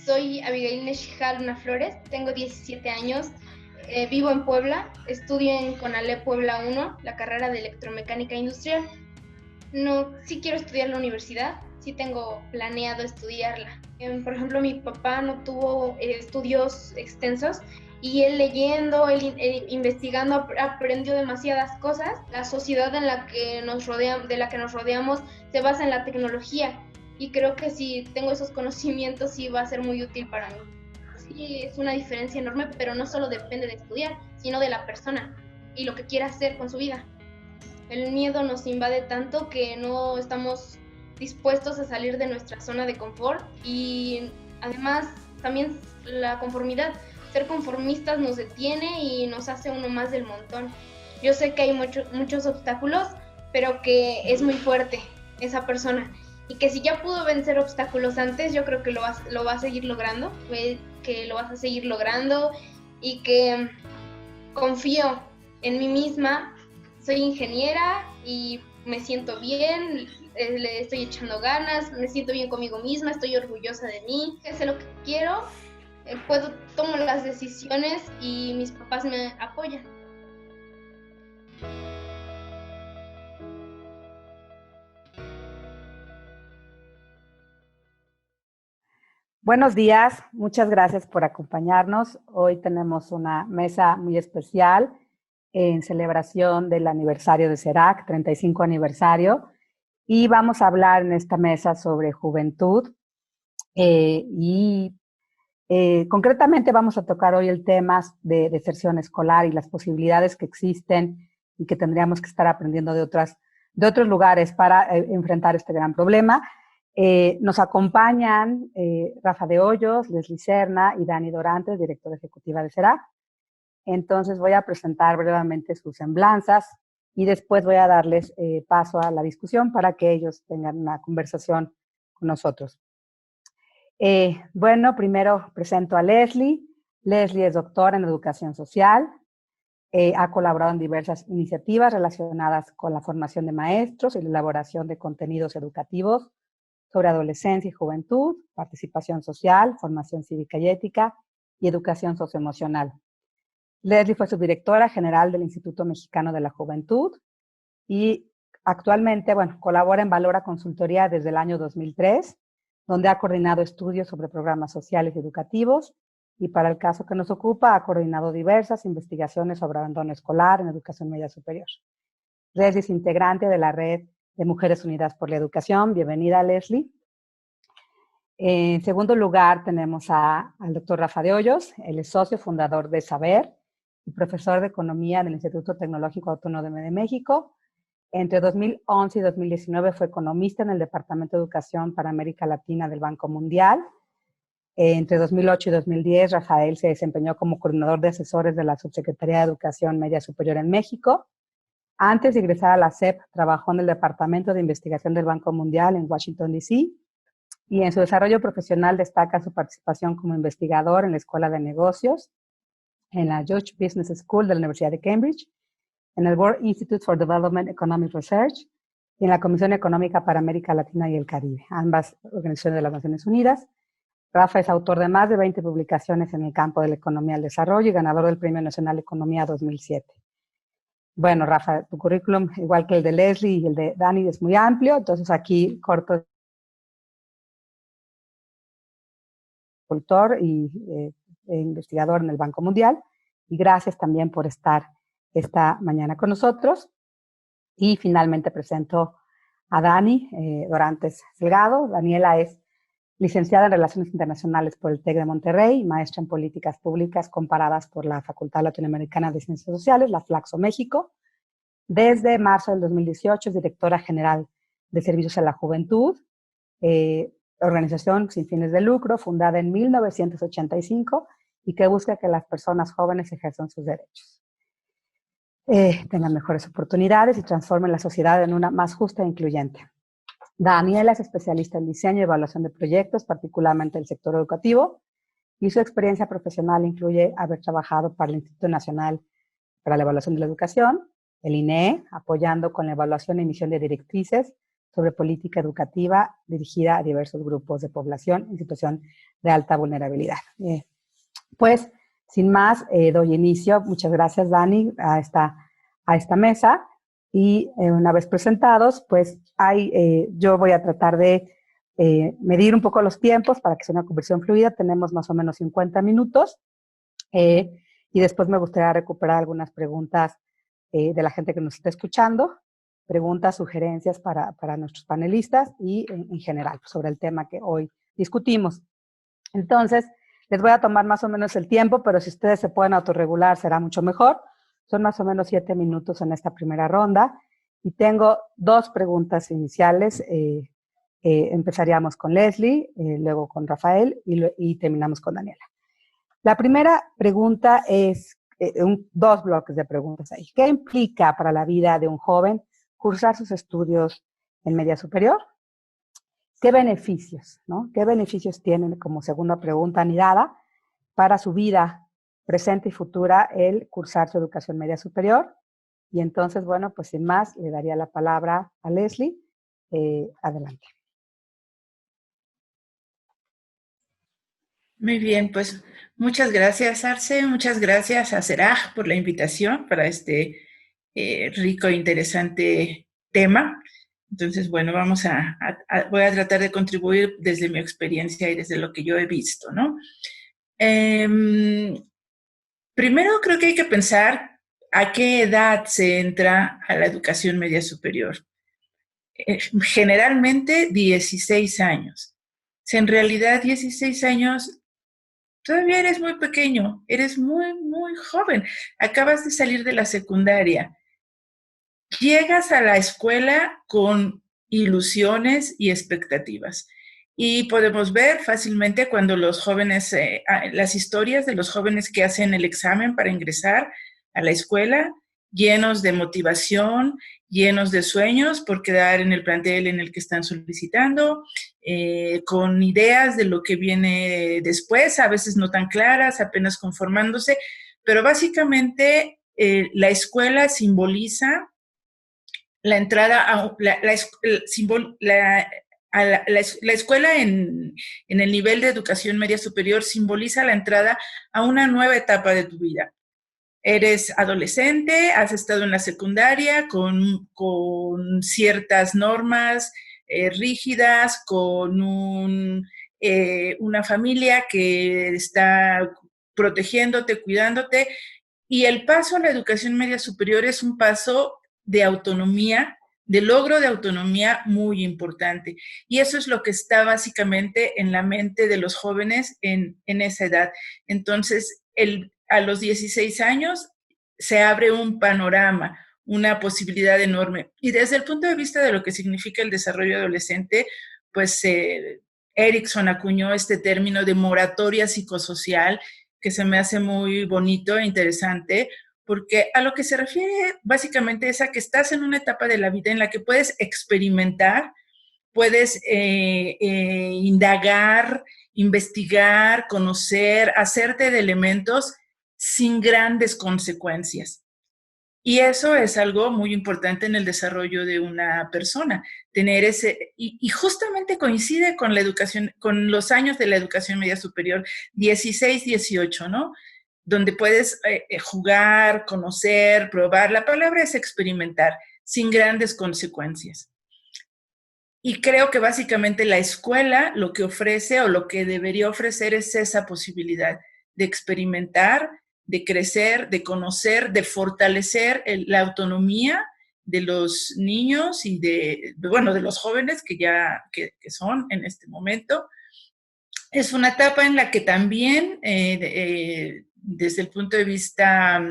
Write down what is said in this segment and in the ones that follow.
Soy Abigail Neshijal Luna Flores, tengo 17 años, vivo en Puebla, estudio en CONALEP Puebla 1, la carrera de electromecánica industrial. No, sí quiero estudiar la universidad, sí tengo planeado estudiarla. Por ejemplo, mi papá no tuvo estudios extensos y él leyendo, él investigando, aprendió demasiadas cosas. La sociedad en la que de la que nos rodeamos se basa en la tecnología y creo que si tengo esos conocimientos sí va a ser muy útil para mí. Sí, es una diferencia enorme, pero no solo depende de estudiar, sino de la persona y lo que quiera hacer con su vida. El miedo nos invade tanto que no estamos dispuestos a salir de nuestra zona de confort y además también la conformidad. Ser conformistas nos detiene y nos hace uno más del montón. Yo sé que hay muchos obstáculos, pero que es muy fuerte esa persona y que si ya pudo vencer obstáculos antes, yo creo que lo va a seguir logrando, que lo vas a seguir logrando y que confío en mí misma. Soy ingeniera y me siento bien, le estoy echando ganas, me siento bien conmigo misma, estoy orgullosa de mí, sé lo que quiero, tomo las decisiones y mis papás me apoyan. Buenos días, muchas gracias por acompañarnos. Hoy tenemos una mesa muy especial en celebración del aniversario de CERAC, 35 aniversario, y vamos a hablar en esta mesa sobre juventud concretamente vamos a tocar hoy el tema de deserción escolar y las posibilidades que existen y que tendríamos que estar aprendiendo de otros lugares para enfrentar este gran problema. Nos acompañan Rafa de Hoyos, Leslie Serna y Dani Dorantes, directora ejecutiva de CERAC. Entonces voy a presentar brevemente sus semblanzas y después voy a darles paso a la discusión para que ellos tengan una conversación con nosotros. Bueno, primero presento a Leslie. Leslie es doctora en educación social. Ha colaborado en diversas iniciativas relacionadas con la formación de maestros y la elaboración de contenidos educativos sobre adolescencia y juventud, participación social, formación cívica y ética y educación socioemocional. Leslie fue subdirectora general del Instituto Mexicano de la Juventud y actualmente, colabora en Valora Consultoría desde el año 2003, donde ha coordinado estudios sobre programas sociales y educativos, y para el caso que nos ocupa, ha coordinado diversas investigaciones sobre abandono escolar en educación media superior. Leslie es integrante de la Red de Mujeres Unidas por la Educación. Bienvenida, Leslie. En segundo lugar, tenemos al doctor Rafa de Hoyos. Él es socio fundador de Saber y profesor de Economía del Instituto Tecnológico Autónomo de México. Entre 2011 y 2019 fue economista en el Departamento de Educación para América Latina del Banco Mundial. Entre 2008 y 2010, Rafael se desempeñó como coordinador de asesores de la Subsecretaría de Educación Media Superior en México. Antes de ingresar a la SEP, trabajó en el Departamento de Investigación del Banco Mundial en Washington, D.C. Y en su desarrollo profesional destaca su participación como investigador en la Escuela de Negocios, en la George Business School de la Universidad de Cambridge, en el World Institute for Development Economic Research y en la Comisión Económica para América Latina y el Caribe, ambas organizaciones de las Naciones Unidas. Rafa es autor de más de 20 publicaciones en el campo de la economía del desarrollo y ganador del Premio Nacional de Economía 2007. Bueno, Rafa, tu currículum, igual que el de Leslie y el de Dani, es muy amplio, entonces aquí corto. Consultor y investigador en el Banco Mundial, y gracias también por estar esta mañana con nosotros. Y finalmente presento a Dani Dorantes Delgado. Daniela es licenciada en Relaciones Internacionales por el TEC de Monterrey, maestra en Políticas Públicas comparadas por la Facultad Latinoamericana de Ciencias Sociales, la Flaxo México. Desde marzo del 2018 es directora general de Servicios a la Juventud, organización sin fines de lucro, fundada en 1985 y que busca que las personas jóvenes ejerzan sus derechos, tengan mejores oportunidades y transformen la sociedad en una más justa e incluyente. Daniela es especialista en diseño y evaluación de proyectos, particularmente del sector educativo, y su experiencia profesional incluye haber trabajado para el Instituto Nacional para la Evaluación de la Educación, el INEE, apoyando con la evaluación y emisión de directrices sobre política educativa dirigida a diversos grupos de población en situación de alta vulnerabilidad. Pues, sin más, doy inicio. Muchas gracias, Dani, a esta mesa. Y una vez presentados, pues yo voy a tratar de medir un poco los tiempos para que sea una conversación fluida. Tenemos más o menos 50 minutos. Y después me gustaría recuperar algunas preguntas de la gente que nos está escuchando, preguntas, sugerencias para nuestros panelistas y en general sobre el tema que hoy discutimos. Entonces, les voy a tomar más o menos el tiempo, pero si ustedes se pueden autorregular será mucho mejor. Son más o menos 7 minutos en esta primera ronda y tengo 2 preguntas iniciales. Empezaríamos con Leslie, luego con Rafael y terminamos con Daniela. La primera pregunta es 2 bloques de preguntas ahí. ¿Qué implica para la vida de un joven cursar sus estudios en media superior? ¿Qué beneficios, ¿no? ¿Qué beneficios tienen, como segunda pregunta anidada, para su vida presente y futura el cursar su educación media superior? Y entonces, bueno, pues sin más, le daría la palabra a Leslie. Adelante. Muy bien, pues muchas gracias, Arce, muchas gracias a Seraj por la invitación para este rico e interesante tema. Entonces, bueno, voy a tratar de contribuir desde mi experiencia y desde lo que yo he visto, ¿no? Primero creo que hay que pensar a qué edad se entra a la educación media superior. Generalmente 16 años. Si en realidad 16 años todavía eres muy pequeño, eres muy, muy joven, acabas de salir de la secundaria. Llegas a la escuela con ilusiones y expectativas. Y podemos ver fácilmente cuando los jóvenes, las historias de los jóvenes que hacen el examen para ingresar a la escuela, llenos de motivación, llenos de sueños por quedar en el plantel en el que están solicitando, con ideas de lo que viene después, a veces no tan claras, apenas conformándose, pero básicamente la escuela simboliza la entrada a la escuela en el nivel de educación media superior simboliza la entrada a una nueva etapa de tu vida. Eres adolescente, has estado en la secundaria con ciertas normas rígidas, con una familia que está protegiéndote, cuidándote, y el paso a la educación media superior es un paso de autonomía, de logro de autonomía muy importante. Y eso es lo que está básicamente en la mente de los jóvenes en esa edad. Entonces, a los 16 años se abre un panorama, una posibilidad enorme. Y desde el punto de vista de lo que significa el desarrollo adolescente, pues Erickson acuñó este término de moratoria psicosocial, que se me hace muy bonito e interesante, porque a lo que se refiere básicamente es a que estás en una etapa de la vida en la que puedes experimentar, puedes indagar, investigar, conocer, hacerte de elementos sin grandes consecuencias. Y eso es algo muy importante en el desarrollo de una persona, tener y justamente coincide con la educación, con los años de la educación media superior, 16, 18, ¿no? Donde puedes jugar, conocer, probar. La palabra es experimentar, sin grandes consecuencias. Y creo que básicamente la escuela lo que ofrece o lo que debería ofrecer es esa posibilidad de experimentar, de crecer, de conocer, de fortalecer la autonomía de los niños y de los jóvenes que son en este momento. Es una etapa en la que también, desde el punto de vista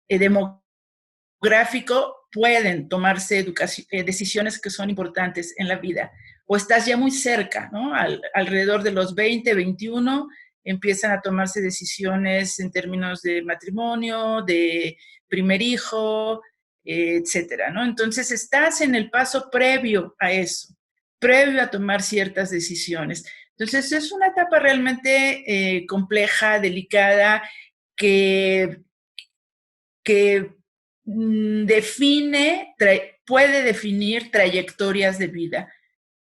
demográfico, pueden tomarse decisiones que son importantes en la vida. O estás ya muy cerca, ¿no? Alrededor de los 20, 21, empiezan a tomarse decisiones en términos de matrimonio, de primer hijo, etcétera, ¿no? Entonces estás en el paso previo a eso, previo a tomar ciertas decisiones. Entonces es una etapa realmente compleja, delicada, que define puede definir trayectorias de vida.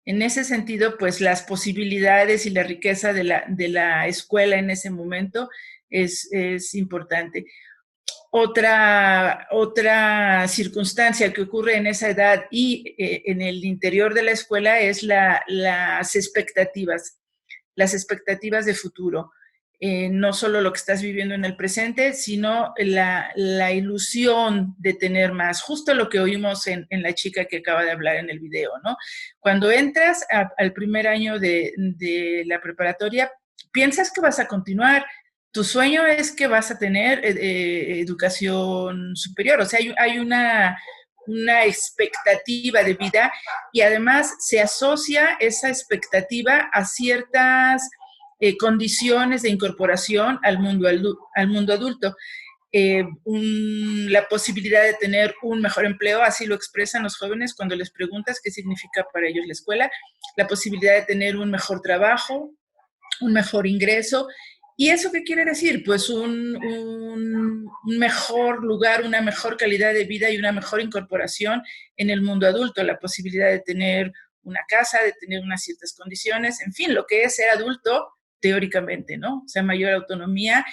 En ese sentido, pues las posibilidades y la riqueza de la escuela en ese momento es importante. Otra circunstancia que ocurre en esa edad y en el interior de la escuela es las expectativas de futuro. No solo lo que estás viviendo en el presente, sino la ilusión de tener más. Justo lo que oímos en la chica que acaba de hablar en el video, ¿no? Cuando entras al primer año de la preparatoria, piensas que vas a continuar. Tu sueño es que vas a tener educación superior. O sea, hay una expectativa de vida y además se asocia esa expectativa a ciertas condiciones de incorporación al mundo adulto. La posibilidad de tener un mejor empleo, así lo expresan los jóvenes cuando les preguntas qué significa para ellos la escuela, la posibilidad de tener un mejor trabajo, un mejor ingreso. ¿Y eso qué quiere decir? Pues un mejor lugar, una mejor calidad de vida y una mejor incorporación en el mundo adulto, la posibilidad de tener una casa, de tener unas ciertas condiciones, en fin, lo que es ser adulto teóricamente, ¿no? O sea, mayor autonomía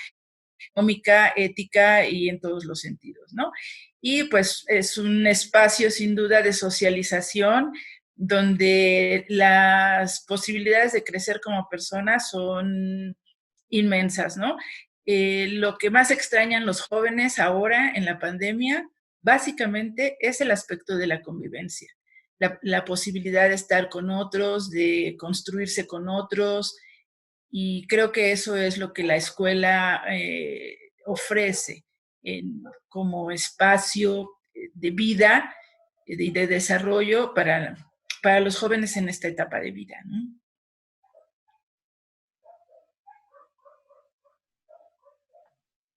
económica, ética y en todos los sentidos, ¿no? Y pues es un espacio sin duda de socialización donde las posibilidades de crecer como personas son inmensas, ¿no? Lo que más extrañan los jóvenes ahora en la pandemia, básicamente, es el aspecto de la convivencia, la posibilidad de estar con otros, de construirse con otros, y creo que eso es lo que la escuela ofrece como espacio de vida y de desarrollo para los jóvenes en esta etapa de vida, ¿no?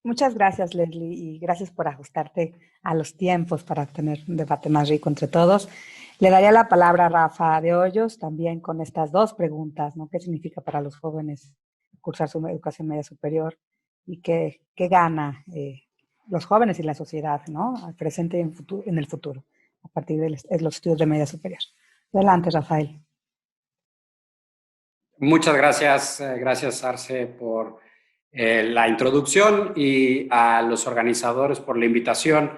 Muchas gracias, Leslie, y gracias por ajustarte a los tiempos para tener un debate más rico entre todos. Le daría la palabra a Rafa de Hoyos también con estas dos preguntas, ¿no? ¿Qué significa para los jóvenes cursar su educación media superior y qué gana los jóvenes y la sociedad, ¿no? Al presente y en el futuro, a partir de los estudios de media superior? Adelante, Rafael. Muchas gracias, gracias Arce por la introducción y a los organizadores por la invitación.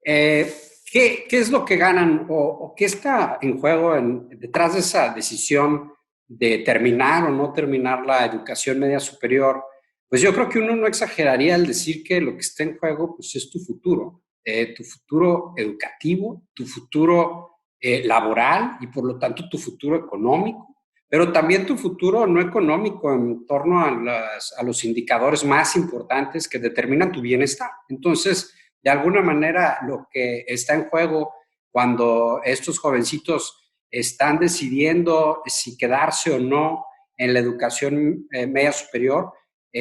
¿Qué es lo que ganan o qué está en juego detrás de esa decisión de terminar o no terminar la educación media superior? Pues yo creo que uno no exageraría al decir que lo que está en juego pues es tu futuro educativo, tu futuro laboral y por lo tanto tu futuro económico, pero también tu futuro no económico en torno a los indicadores más importantes que determinan tu bienestar. Entonces, de alguna manera, lo que está en juego cuando estos jovencitos están decidiendo si quedarse o no en la educación media superior,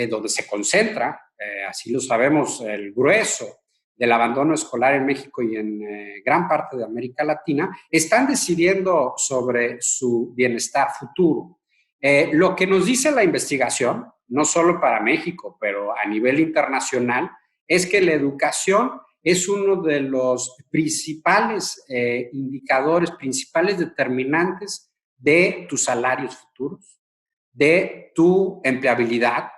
donde se concentra, así lo sabemos, el grueso del abandono escolar en México y en gran parte de América Latina, están decidiendo sobre su bienestar futuro. Lo que nos dice la investigación, no solo para México, pero a nivel internacional, es que la educación es uno de los principales indicadores, principales determinantes de tus salarios futuros, de tu empleabilidad.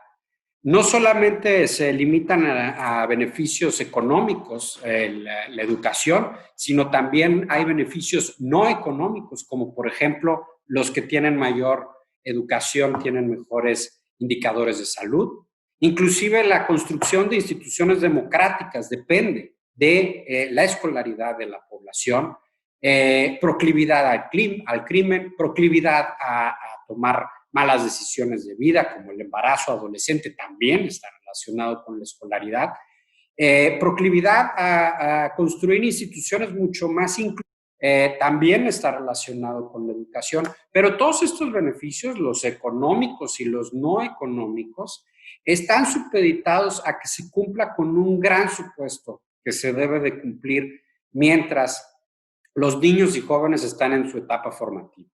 No solamente se limitan a beneficios económicos la educación, sino también hay beneficios no económicos, como por ejemplo los que tienen mayor educación tienen mejores indicadores de salud. Inclusive la construcción de instituciones democráticas depende de la escolaridad de la población, proclividad al crimen, proclividad a tomar malas decisiones de vida, como el embarazo adolescente, también está relacionado con la escolaridad, proclividad a construir instituciones mucho más inclusivas, también está relacionado con la educación, pero todos estos beneficios, los económicos y los no económicos, están supeditados a que se cumpla con un gran supuesto que se debe de cumplir mientras los niños y jóvenes están en su etapa formativa.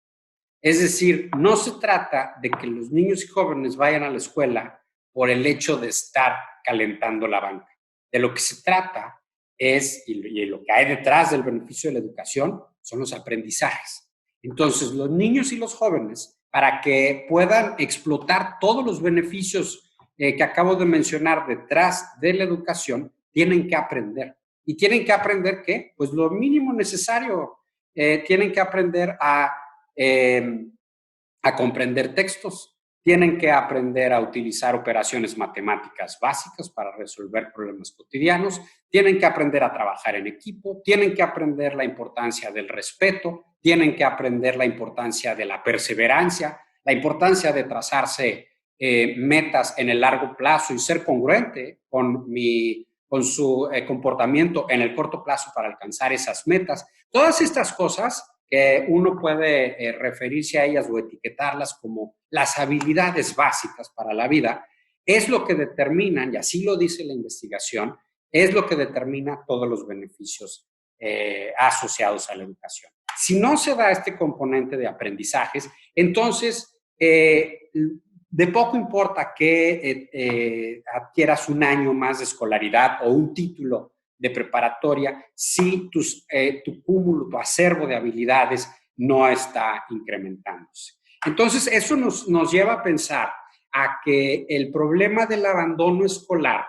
Es decir, no se trata de que los niños y jóvenes vayan a la escuela por el hecho de estar calentando la banca. De lo que se trata y lo que hay detrás del beneficio de la educación son los aprendizajes. Entonces, los niños y los jóvenes, para que puedan explotar todos los beneficios que acabo de mencionar detrás de la educación, tienen que aprender. ¿Y tienen que aprender qué? Pues lo mínimo necesario. Tienen que aprender a comprender textos, tienen que aprender a utilizar operaciones matemáticas básicas para resolver problemas cotidianos, tienen que aprender a trabajar en equipo, tienen que aprender la importancia del respeto, tienen que aprender la importancia de la perseverancia, la importancia de trazarse metas en el largo plazo y ser congruente con su comportamiento en el corto plazo para alcanzar esas metas. Todas estas cosas que uno puede referirse a ellas o etiquetarlas como las habilidades básicas para la vida, es lo que determinan, y así lo dice la investigación, es lo que determina todos los beneficios asociados a la educación. Si no se da este componente de aprendizajes, entonces de poco importa que adquieras un año más de escolaridad o un título de preparatoria si tu cúmulo, tu acervo de habilidades no está incrementándose. Entonces, eso nos lleva a pensar a que el problema del abandono escolar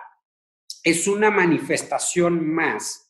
es una manifestación más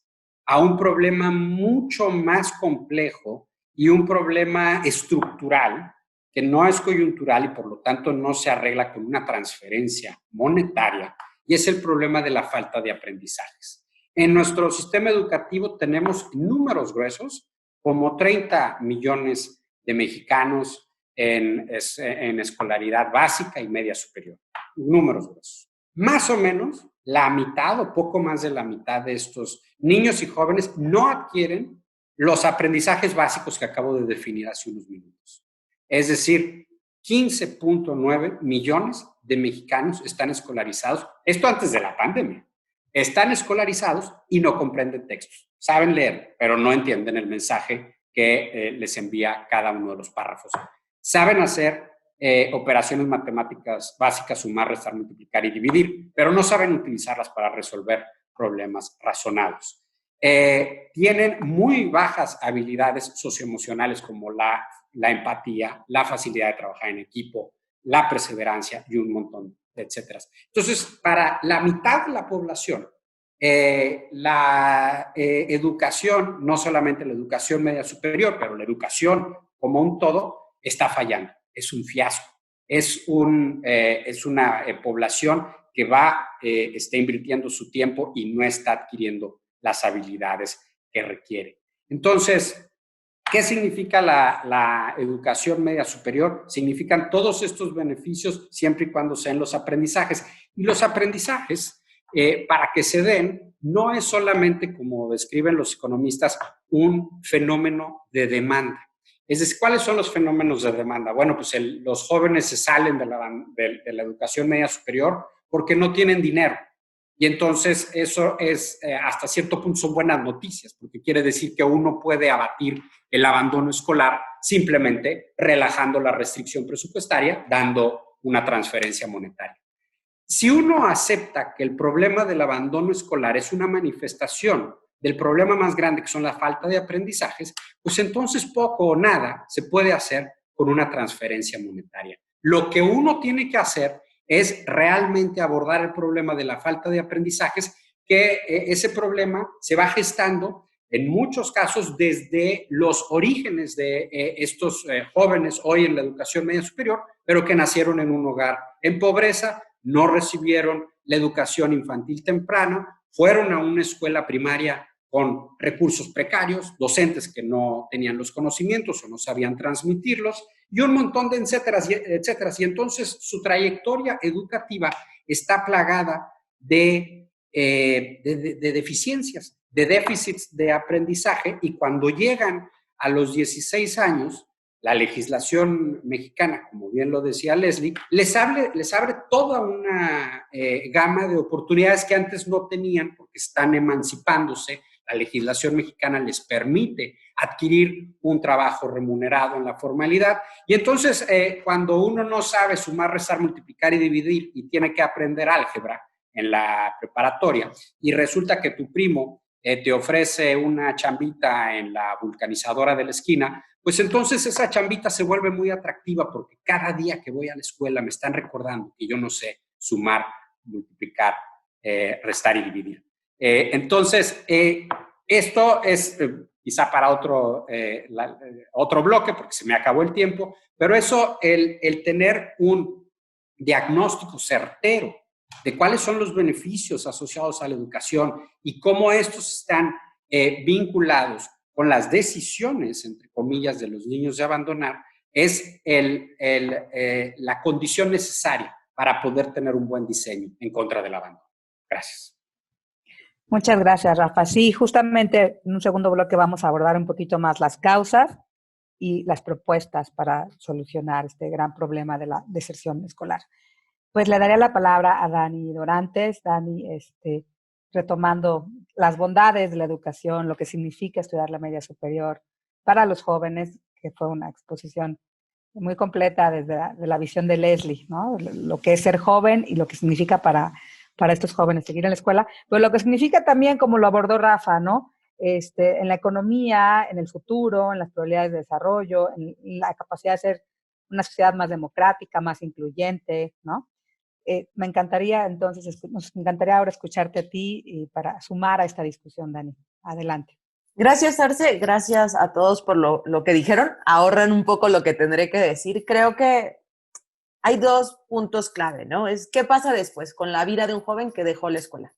a un problema mucho más complejo y un problema estructural que no es coyuntural y por lo tanto no se arregla con una transferencia monetaria, y es el problema de la falta de aprendizajes. En nuestro sistema educativo tenemos números gruesos, como 30 millones de mexicanos en escolaridad básica y media superior. Números gruesos. Más o menos la mitad o poco más de la mitad de estos niños y jóvenes no adquieren los aprendizajes básicos que acabo de definir hace unos minutos. Es decir, 15.9 millones de mexicanos están escolarizados, esto antes de la pandemia, están escolarizados y no comprenden textos. Saben leer, pero no entienden el mensaje que les envía cada uno de los párrafos. Saben hacer operaciones matemáticas básicas, sumar, restar, multiplicar y dividir, pero no saben utilizarlas para resolver problemas razonados. Tienen muy bajas habilidades socioemocionales como la empatía, la facilidad de trabajar en equipo, la perseverancia y un montón de etcétera. Entonces, para la mitad de la población, la educación, no solamente la educación media superior, pero la educación como un todo, está fallando. Es un fiasco. Es una población que está invirtiendo su tiempo y no está adquiriendo las habilidades que requiere. Entonces, ¿qué significa la educación media superior? Significan todos estos beneficios siempre y cuando sean los aprendizajes. Y los aprendizajes, para que se den, no es solamente, como describen los economistas, un fenómeno de demanda. Es decir, ¿cuáles son los fenómenos de demanda? Bueno, pues los jóvenes se salen de la educación media superior porque no tienen dinero. Y entonces eso es, hasta cierto punto son buenas noticias, porque quiere decir que uno puede abatir el abandono escolar simplemente relajando la restricción presupuestaria, dando una transferencia monetaria. Si uno acepta que el problema del abandono escolar es una manifestación del problema más grande, que son la falta de aprendizajes, pues entonces poco o nada se puede hacer con una transferencia monetaria. Lo que uno tiene que hacer es realmente abordar el problema de la falta de aprendizajes, que ese problema se va gestando en muchos casos desde los orígenes de estos jóvenes hoy en la educación media superior, pero que nacieron en un hogar en pobreza, no recibieron la educación infantil temprana, fueron a una escuela primaria con recursos precarios, docentes que no tenían los conocimientos o no sabían transmitirlos, y un montón de etcéteras. Y entonces su trayectoria educativa está plagada de deficiencias, de déficits de aprendizaje, y cuando llegan a los 16 años, la legislación mexicana, como bien lo decía Leslie, les abre toda una gama de oportunidades que antes no tenían porque están emancipándose. La legislación mexicana les permite adquirir un trabajo remunerado en la formalidad, y entonces cuando uno no sabe sumar, restar, multiplicar y dividir y tiene que aprender álgebra en la preparatoria y resulta que tu primo te ofrece una chambita en la vulcanizadora de la esquina, pues entonces esa chambita se vuelve muy atractiva porque cada día que voy a la escuela me están recordando que yo no sé sumar, multiplicar, restar y dividir. Entonces, esto es quizá para otro bloque, porque se me acabó el tiempo, pero eso, el tener un diagnóstico certero de cuáles son los beneficios asociados a la educación y cómo estos están vinculados con las decisiones, entre comillas, de los niños de abandonar, es la condición necesaria para poder tener un buen diseño en contra del abandono. Gracias. Muchas gracias, Rafa. Sí, justamente en un segundo bloque vamos a abordar un poquito más las causas y las propuestas para solucionar este gran problema de la deserción escolar. Pues le daría la palabra a Dani Dorantes. Dani, retomando las bondades de la educación, lo que significa estudiar la media superior para los jóvenes, que fue una exposición muy completa desde la visión de Leslie, ¿no? Lo que es ser joven y lo que significa para estos jóvenes seguir en la escuela, pero lo que significa también, como lo abordó Rafa, ¿no? En la economía, en el futuro, en las probabilidades de desarrollo, en la capacidad de ser una sociedad más democrática, más incluyente, ¿no? Me encantaría nos encantaría ahora escucharte a ti y para sumar a esta discusión, Dani. Adelante. Gracias, Arce. Gracias a todos por lo que dijeron. Ahorran un poco lo que tendré que decir. Creo que hay 2 puntos clave, ¿no? Es qué pasa después con la vida de un joven que dejó la escuela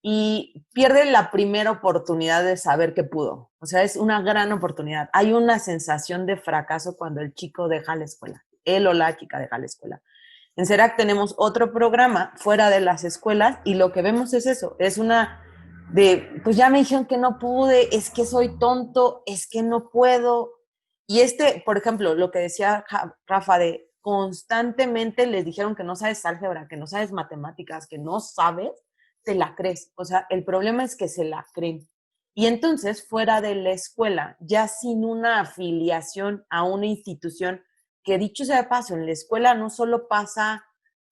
y pierde la primera oportunidad de saber que pudo. O sea, es una gran oportunidad. Hay una sensación de fracaso cuando el chico deja la escuela, él o la chica deja la escuela. En CERAC tenemos otro programa fuera de las escuelas y lo que vemos es eso, es una pues ya me dijeron que no pude, es que soy tonto, es que no puedo. Y por ejemplo, lo que decía Rafa, de constantemente les dijeron que no sabes álgebra, que no sabes matemáticas, que no sabes, te la crees. O sea, el problema es que se la creen. Y entonces, fuera de la escuela, ya sin una afiliación a una institución, que dicho sea de paso, en la escuela no solo pasa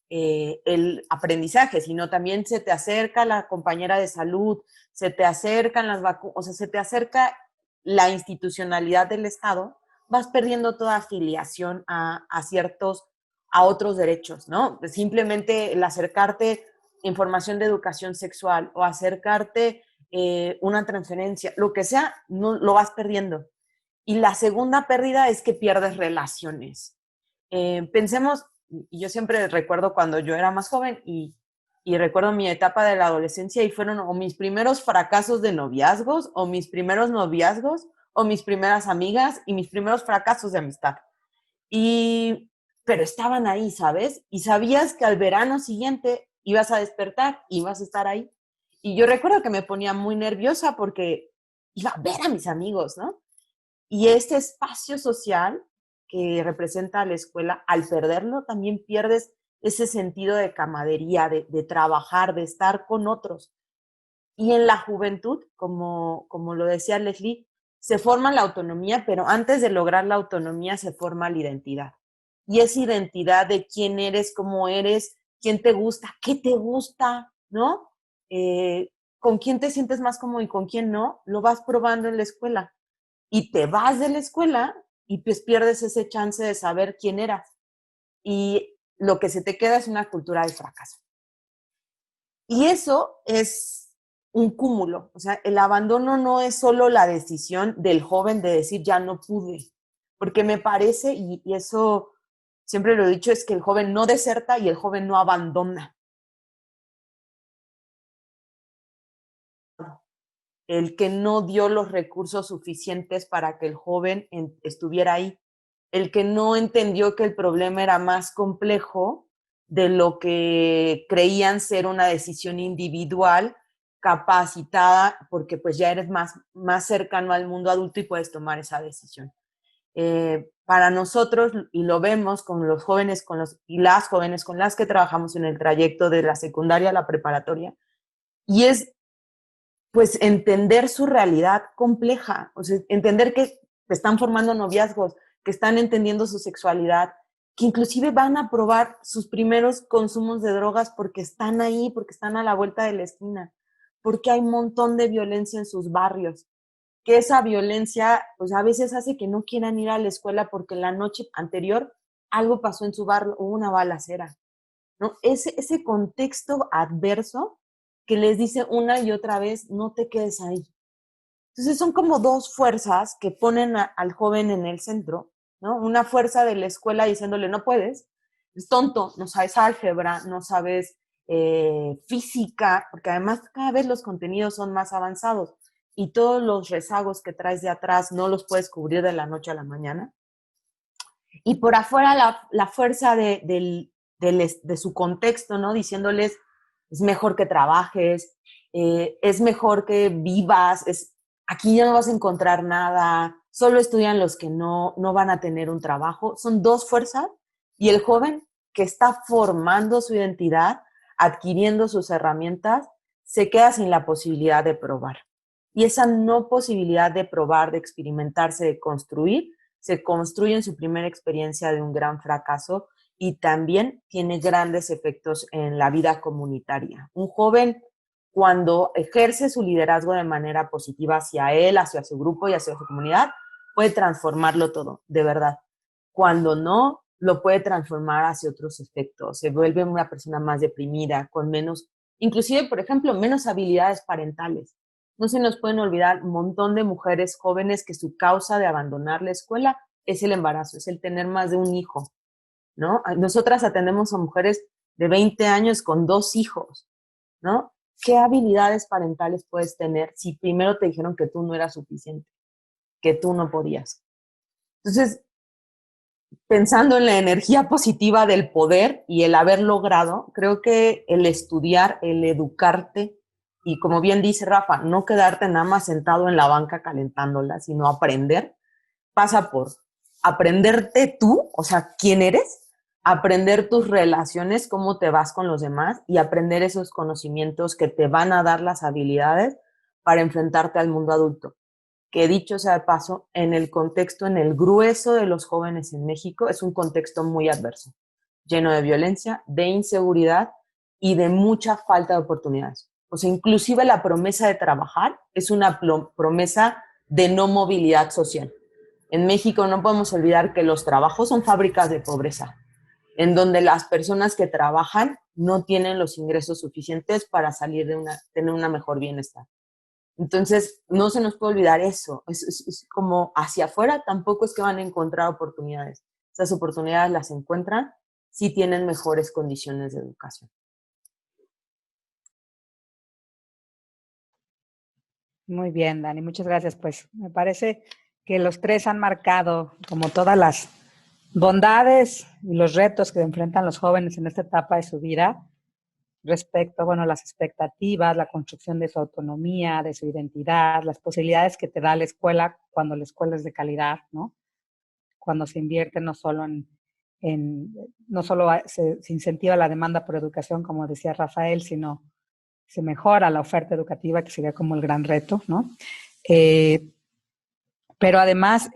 el aprendizaje, sino también se te acerca la compañera de salud, se te acercan las vacunas, o sea, se te acerca la institucionalidad del Estado, vas perdiendo toda afiliación a otros derechos, ¿no? Simplemente el acercarte información de educación sexual o acercarte una transferencia, lo que sea, no, lo vas perdiendo. Y la segunda pérdida es que pierdes relaciones. Pensemos, y yo siempre recuerdo cuando yo era más joven y recuerdo mi etapa de la adolescencia y fueron o mis primeros fracasos de noviazgos o mis primeros noviazgos o mis primeras amigas y mis primeros fracasos de amistad. Pero estaban ahí, ¿sabes? Y sabías que al verano siguiente ibas a despertar, ibas a estar ahí. Y yo recuerdo que me ponía muy nerviosa porque iba a ver a mis amigos, ¿no? Y este espacio social que representa la escuela, al perderlo también pierdes ese sentido de camaradería, de trabajar, de estar con otros. Y en la juventud, como lo decía Leslie, se forma la autonomía, pero antes de lograr la autonomía se forma la identidad. Y esa identidad de quién eres, cómo eres, quién te gusta, qué te gusta, ¿no? Con quién te sientes más cómodo y con quién no, lo vas probando en la escuela. Y te vas de la escuela y pues pierdes ese chance de saber quién eras. Y lo que se te queda es una cultura de fracaso. Y eso es un cúmulo. O sea, el abandono no es solo la decisión del joven de decir ya no pude. Porque me parece, y eso siempre lo he dicho, es que el joven no deserta y el joven no abandona. El que no dio los recursos suficientes para que el joven estuviera ahí, el que no entendió que el problema era más complejo de lo que creían ser una decisión individual, capacitada, porque pues ya eres más cercano al mundo adulto y puedes tomar esa decisión. Para nosotros, y lo vemos con los jóvenes y las jóvenes con las que trabajamos en el trayecto de la secundaria a la preparatoria, y es pues entender su realidad compleja, o sea, entender que te están formando noviazgos, que están entendiendo su sexualidad, que inclusive van a probar sus primeros consumos de drogas porque están ahí, porque están a la vuelta de la esquina, porque hay un montón de violencia en sus barrios, que esa violencia pues a veces hace que no quieran ir a la escuela porque la noche anterior algo pasó en su barrio, hubo una balacera, ¿no? Ese contexto adverso que les dice una y otra vez, no te quedes ahí. Entonces son como dos fuerzas que ponen al joven en el centro, ¿no? Una fuerza de la escuela diciéndole, no puedes, es tonto, no sabes álgebra, no sabes física, porque además cada vez los contenidos son más avanzados y todos los rezagos que traes de atrás no los puedes cubrir de la noche a la mañana. Y por afuera la fuerza de su contexto, ¿no? Diciéndoles, es mejor que trabajes, es mejor que vivas, aquí ya no vas a encontrar nada, solo estudian los que no van a tener un trabajo. Son dos fuerzas y el joven que está formando su identidad, adquiriendo sus herramientas, se queda sin la posibilidad de probar. Y esa no posibilidad de probar, de experimentarse, de construir, se construye en su primera experiencia de un gran fracaso y también tiene grandes efectos en la vida comunitaria. Un joven, cuando ejerce su liderazgo de manera positiva hacia él, hacia su grupo y hacia su comunidad, puede transformarlo todo, de verdad. Cuando no, lo puede transformar hacia otros efectos. Se vuelve una persona más deprimida, con menos, inclusive, por ejemplo, menos habilidades parentales. No se nos pueden olvidar un montón de mujeres jóvenes que su causa de abandonar la escuela es el embarazo, es el tener más de un hijo, ¿no? Nosotras atendemos a mujeres de 20 años con 2 hijos, ¿no? ¿Qué habilidades parentales puedes tener si primero te dijeron que tú no eras suficiente, que tú no podías? Entonces, pensando en la energía positiva del poder y el haber logrado, creo que el estudiar, el educarte, y como bien dice Rafa, no quedarte nada más sentado en la banca calentándola, sino aprender, pasa por aprenderte tú, o sea, quién eres, aprender tus relaciones, cómo te vas con los demás y aprender esos conocimientos que te van a dar las habilidades para enfrentarte al mundo adulto. Que dicho sea de paso, en el contexto, en el grueso de los jóvenes en México, es un contexto muy adverso, lleno de violencia, de inseguridad y de mucha falta de oportunidades. O sea, inclusive la promesa de trabajar es una promesa de no movilidad social. En México no podemos olvidar que los trabajos son fábricas de pobreza, en donde las personas que trabajan no tienen los ingresos suficientes para salir de tener una mejor bienestar. Entonces, no se nos puede olvidar eso. Es como hacia afuera tampoco es que van a encontrar oportunidades. Esas oportunidades las encuentran si tienen mejores condiciones de educación. Muy bien, Dani, muchas gracias. Pues me parece que los tres han marcado como todas las bondades y los retos que enfrentan los jóvenes en esta etapa de su vida respecto, bueno, las expectativas, la construcción de su autonomía, de su identidad, las posibilidades que te da la escuela cuando la escuela es de calidad, ¿no? Cuando se invierte no solo no solo se incentiva la demanda por educación, como decía Rafael, sino se mejora la oferta educativa, que sería como el gran reto, ¿no? Pero además,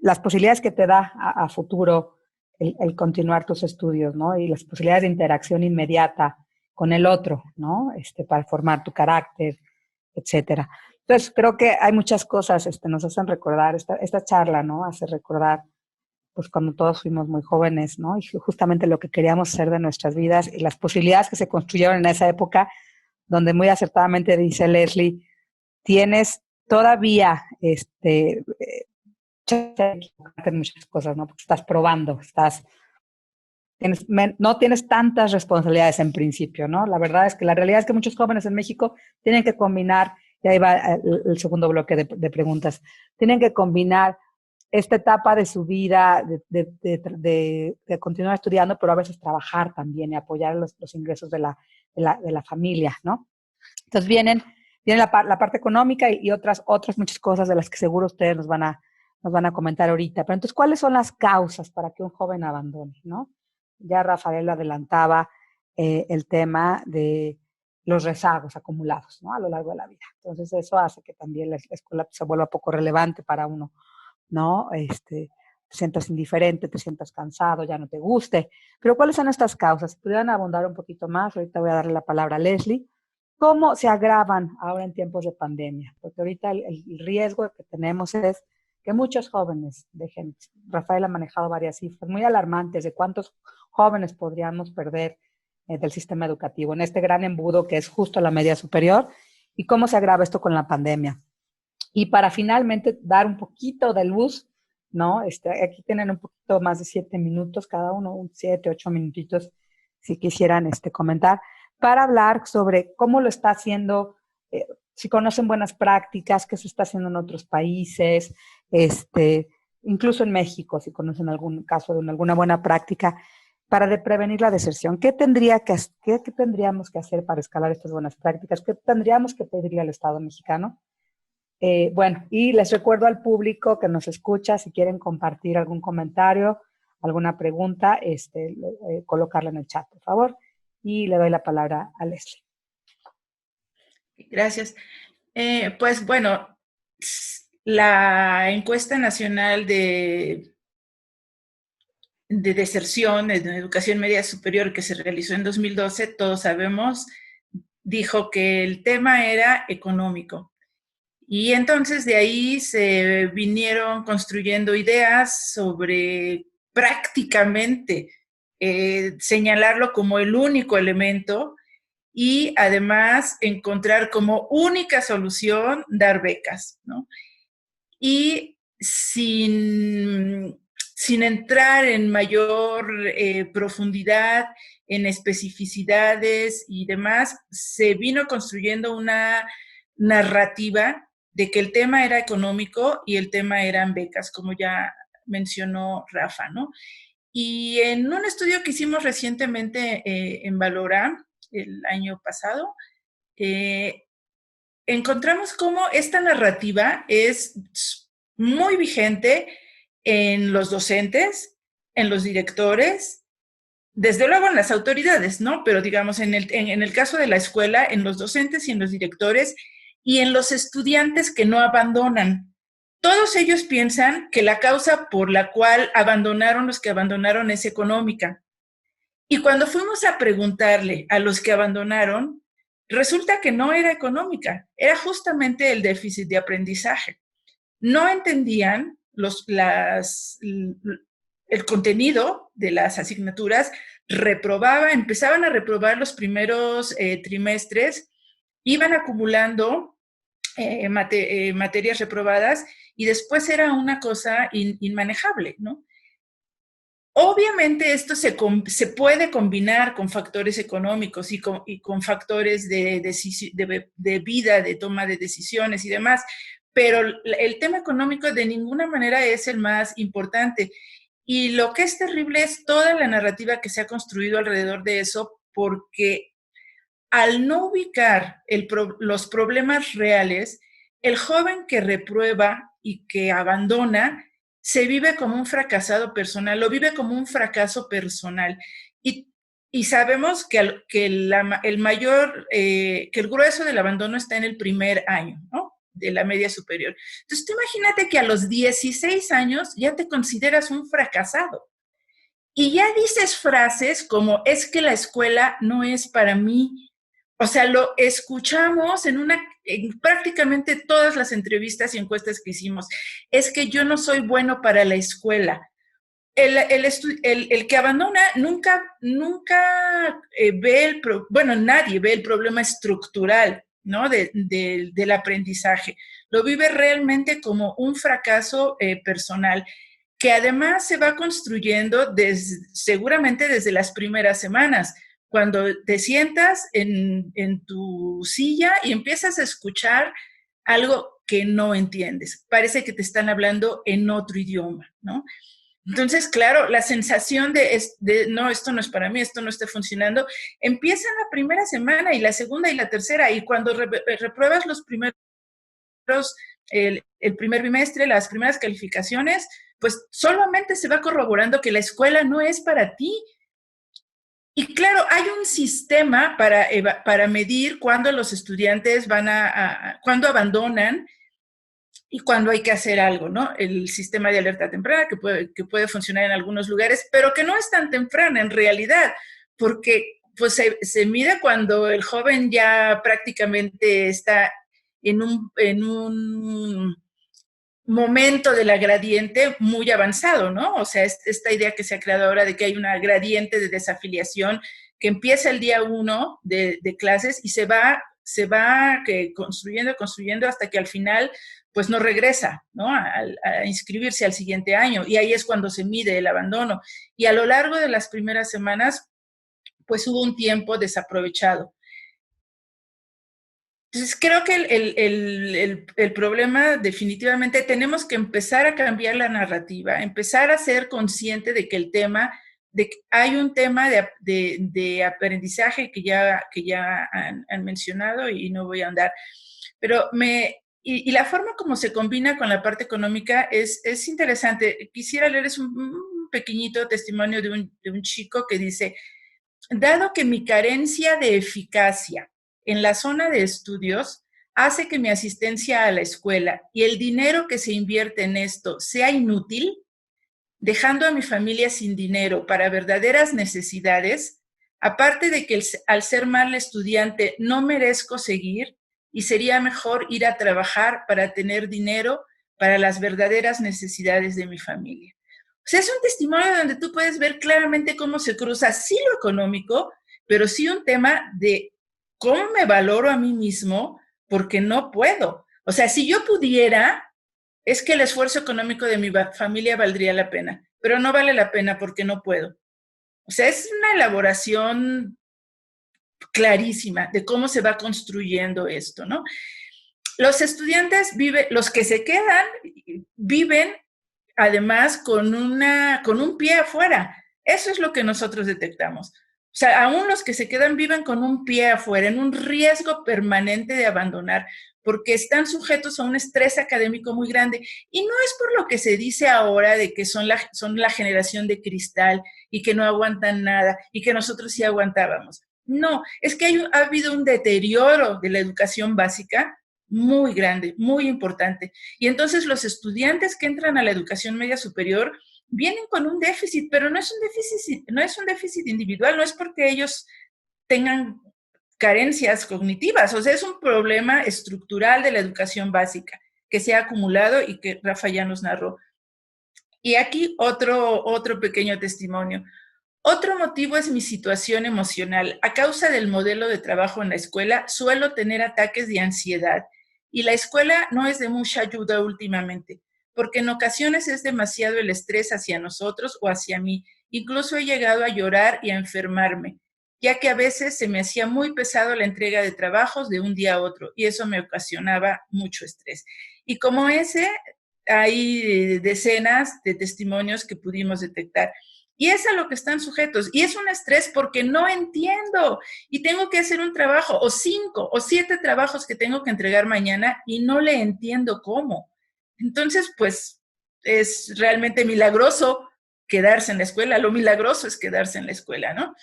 las posibilidades que te da a futuro el continuar tus estudios, ¿no? Y las posibilidades de interacción inmediata con el otro, ¿no? Para formar tu carácter, etcétera. Entonces, creo que hay muchas cosas, nos hacen recordar, esta charla, ¿no? Hace recordar, pues, cuando todos fuimos muy jóvenes, ¿no? Y justamente lo que queríamos hacer de nuestras vidas y las posibilidades que se construyeron en esa época, donde muy acertadamente dice Leslie, tienes todavía, equivocarte en muchas cosas, ¿no? Porque estás probando, no tienes tantas responsabilidades en principio, ¿no? La verdad es que la realidad es que muchos jóvenes en México tienen que combinar, y ahí va el segundo bloque de preguntas, tienen que combinar esta etapa de su vida, de continuar estudiando, pero a veces trabajar también y apoyar los ingresos de la familia, ¿no? Entonces viene la parte económica y otras muchas cosas de las que seguro ustedes nos van a comentar ahorita. Pero entonces, ¿cuáles son las causas para que un joven abandone, ¿no? Ya Rafael adelantaba el tema de los rezagos acumulados, ¿no? A lo largo de la vida. Entonces, eso hace que también la escuela se vuelva poco relevante para uno, ¿no? Te sientas indiferente, te sientas cansado, ya no te guste. Pero ¿cuáles son estas causas? Si pudieran abundar un poquito más, ahorita voy a darle la palabra a Leslie. ¿Cómo se agravan ahora en tiempos de pandemia? Porque ahorita el riesgo que tenemos es que muchos jóvenes dejen, Rafael ha manejado varias cifras muy alarmantes de cuántos jóvenes podríamos perder del sistema educativo en este gran embudo que es justo la media superior, y cómo se agrava esto con la pandemia. Y para finalmente dar un poquito de luz, ¿no? Aquí tienen un poquito más de 7 minutos cada uno, 7, 8 minutitos, si quisieran comentar, para hablar sobre cómo lo está haciendo, si conocen buenas prácticas, qué se está haciendo en otros países, incluso en México, si conocen algún caso de alguna buena práctica para prevenir la deserción. ¿Qué tendríamos que hacer para escalar estas buenas prácticas? ¿Qué tendríamos que pedirle al Estado mexicano? Bueno, y les recuerdo al público que nos escucha, si quieren compartir algún comentario, alguna pregunta, colocarla en el chat, por favor. Y le doy la palabra a Leslie. Gracias. Pues bueno, la encuesta nacional de deserción en educación media superior que se realizó en 2012, todos sabemos, dijo que el tema era económico. Y entonces de ahí se vinieron construyendo ideas sobre prácticamente señalarlo como el único elemento y además encontrar como única solución dar becas, ¿no? Y sin entrar en mayor profundidad, en especificidades y demás, se vino construyendo una narrativa de que el tema era económico y el tema eran becas, como ya mencionó Rafa, ¿no? Y en un estudio que hicimos recientemente en Valora, el año pasado, encontramos cómo esta narrativa es muy vigente en los docentes, en los directores, desde luego en las autoridades, ¿no? Pero digamos, en el caso de la escuela, en los docentes y en los directores y en los estudiantes que no abandonan. Todos ellos piensan que la causa por la cual abandonaron los que abandonaron es económica. Y cuando fuimos a preguntarle a los que abandonaron, resulta que no era económica, era justamente el déficit de aprendizaje. No entendían el contenido de las asignaturas, empezaban a reprobar los primeros trimestres, iban acumulando materias reprobadas y después era una cosa inmanejable, ¿no? Obviamente esto se puede combinar con factores económicos y con factores de vida, de toma de decisiones y demás, pero el tema económico de ninguna manera es el más importante. Y lo que es terrible es toda la narrativa que se ha construido alrededor de eso, porque al no ubicar los problemas reales, el joven que reprueba y que abandona se vive como un fracasado personal, lo vive como un fracaso personal. Y sabemos que el grueso del abandono está en el primer año, ¿no? De la media superior. Entonces, tú imagínate que a los 16 años ya te consideras un fracasado. Y ya dices frases como, es que la escuela no es para mí. O sea, lo escuchamos en prácticamente todas las entrevistas y encuestas que hicimos. Es que yo no soy bueno para la escuela. El que abandona nunca nadie ve el problema estructural, ¿no? Del aprendizaje. Lo vive realmente como un fracaso personal, que además se va construyendo seguramente desde las primeras semanas, cuando te sientas en tu silla y empiezas a escuchar algo que no entiendes. Parece que te están hablando en otro idioma, ¿no? Entonces, claro, la sensación de no, esto no es para mí, esto no está funcionando, empieza en la primera semana y la segunda y la tercera, y cuando repruebas los primeros, el primer bimestre, las primeras calificaciones, pues solamente se va corroborando que la escuela no es para ti. Y claro, hay un sistema para medir cuándo los estudiantes cuándo abandonan y cuándo hay que hacer algo, ¿no? El sistema de alerta temprana que puede funcionar en algunos lugares, pero que no es tan temprana en realidad, porque pues se mide cuando el joven ya prácticamente está en un momento de la gradiente muy avanzado, ¿no? O sea, esta idea que se ha creado ahora de que hay una gradiente de desafiliación que empieza el día 1 de clases y se va construyendo hasta que al final pues no regresa, ¿no? A inscribirse al siguiente año. Y ahí es cuando se mide el abandono. Y a lo largo de las primeras semanas, pues hubo un tiempo desaprovechado. Entonces, creo que el problema definitivamente tenemos que empezar a cambiar la narrativa, empezar a ser consciente de que hay un tema de aprendizaje que ya han mencionado y no voy a andar, pero y la forma como se combina con la parte económica es interesante. Quisiera leerles un pequeñito testimonio de un chico que dice, dado que mi carencia de eficacia en la zona de estudios hace que mi asistencia a la escuela y el dinero que se invierte en esto sea inútil, dejando a mi familia sin dinero para verdaderas necesidades, aparte de que al ser mal estudiante no merezco seguir y sería mejor ir a trabajar para tener dinero para las verdaderas necesidades de mi familia. O sea, es un testimonio donde tú puedes ver claramente cómo se cruza, sí lo económico, pero sí un tema de cómo me valoro a mí mismo porque no puedo. O sea, si yo pudiera, es que el esfuerzo económico de mi familia valdría la pena, pero no vale la pena porque no puedo. O sea, es una elaboración clarísima de cómo se va construyendo esto, ¿no? Los estudiantes los que se quedan, viven además con un pie afuera. Eso es lo que nosotros detectamos. O sea, aún los que se quedan viven con un pie afuera, en un riesgo permanente de abandonar, porque están sujetos a un estrés académico muy grande. Y no es por lo que se dice ahora de que son la generación de cristal y que no aguantan nada y que nosotros sí aguantábamos. No, es que ha habido un deterioro de la educación básica muy grande, muy importante. Y entonces los estudiantes que entran a la educación media superior vienen con un déficit, pero no es un déficit individual, no es porque ellos tengan carencias cognitivas, o sea, es un problema estructural de la educación básica que se ha acumulado y que Rafa ya nos narró. Y aquí otro pequeño testimonio. Otro motivo es mi situación emocional. A causa del modelo de trabajo en la escuela, suelo tener ataques de ansiedad y la escuela no es de mucha ayuda últimamente, porque en ocasiones es demasiado el estrés hacia nosotros o hacia mí. Incluso he llegado a llorar y a enfermarme, ya que a veces se me hacía muy pesado la entrega de trabajos de un día a otro y eso me ocasionaba mucho estrés. Y como ese, hay decenas de testimonios que pudimos detectar. Y es a lo que están sujetos. Y es un estrés porque no entiendo. Y tengo que hacer un trabajo, o 5 o 7 trabajos que tengo que entregar mañana y no le entiendo cómo. Entonces, pues, es realmente milagroso quedarse en la escuela. Lo milagroso es quedarse en la escuela, ¿no?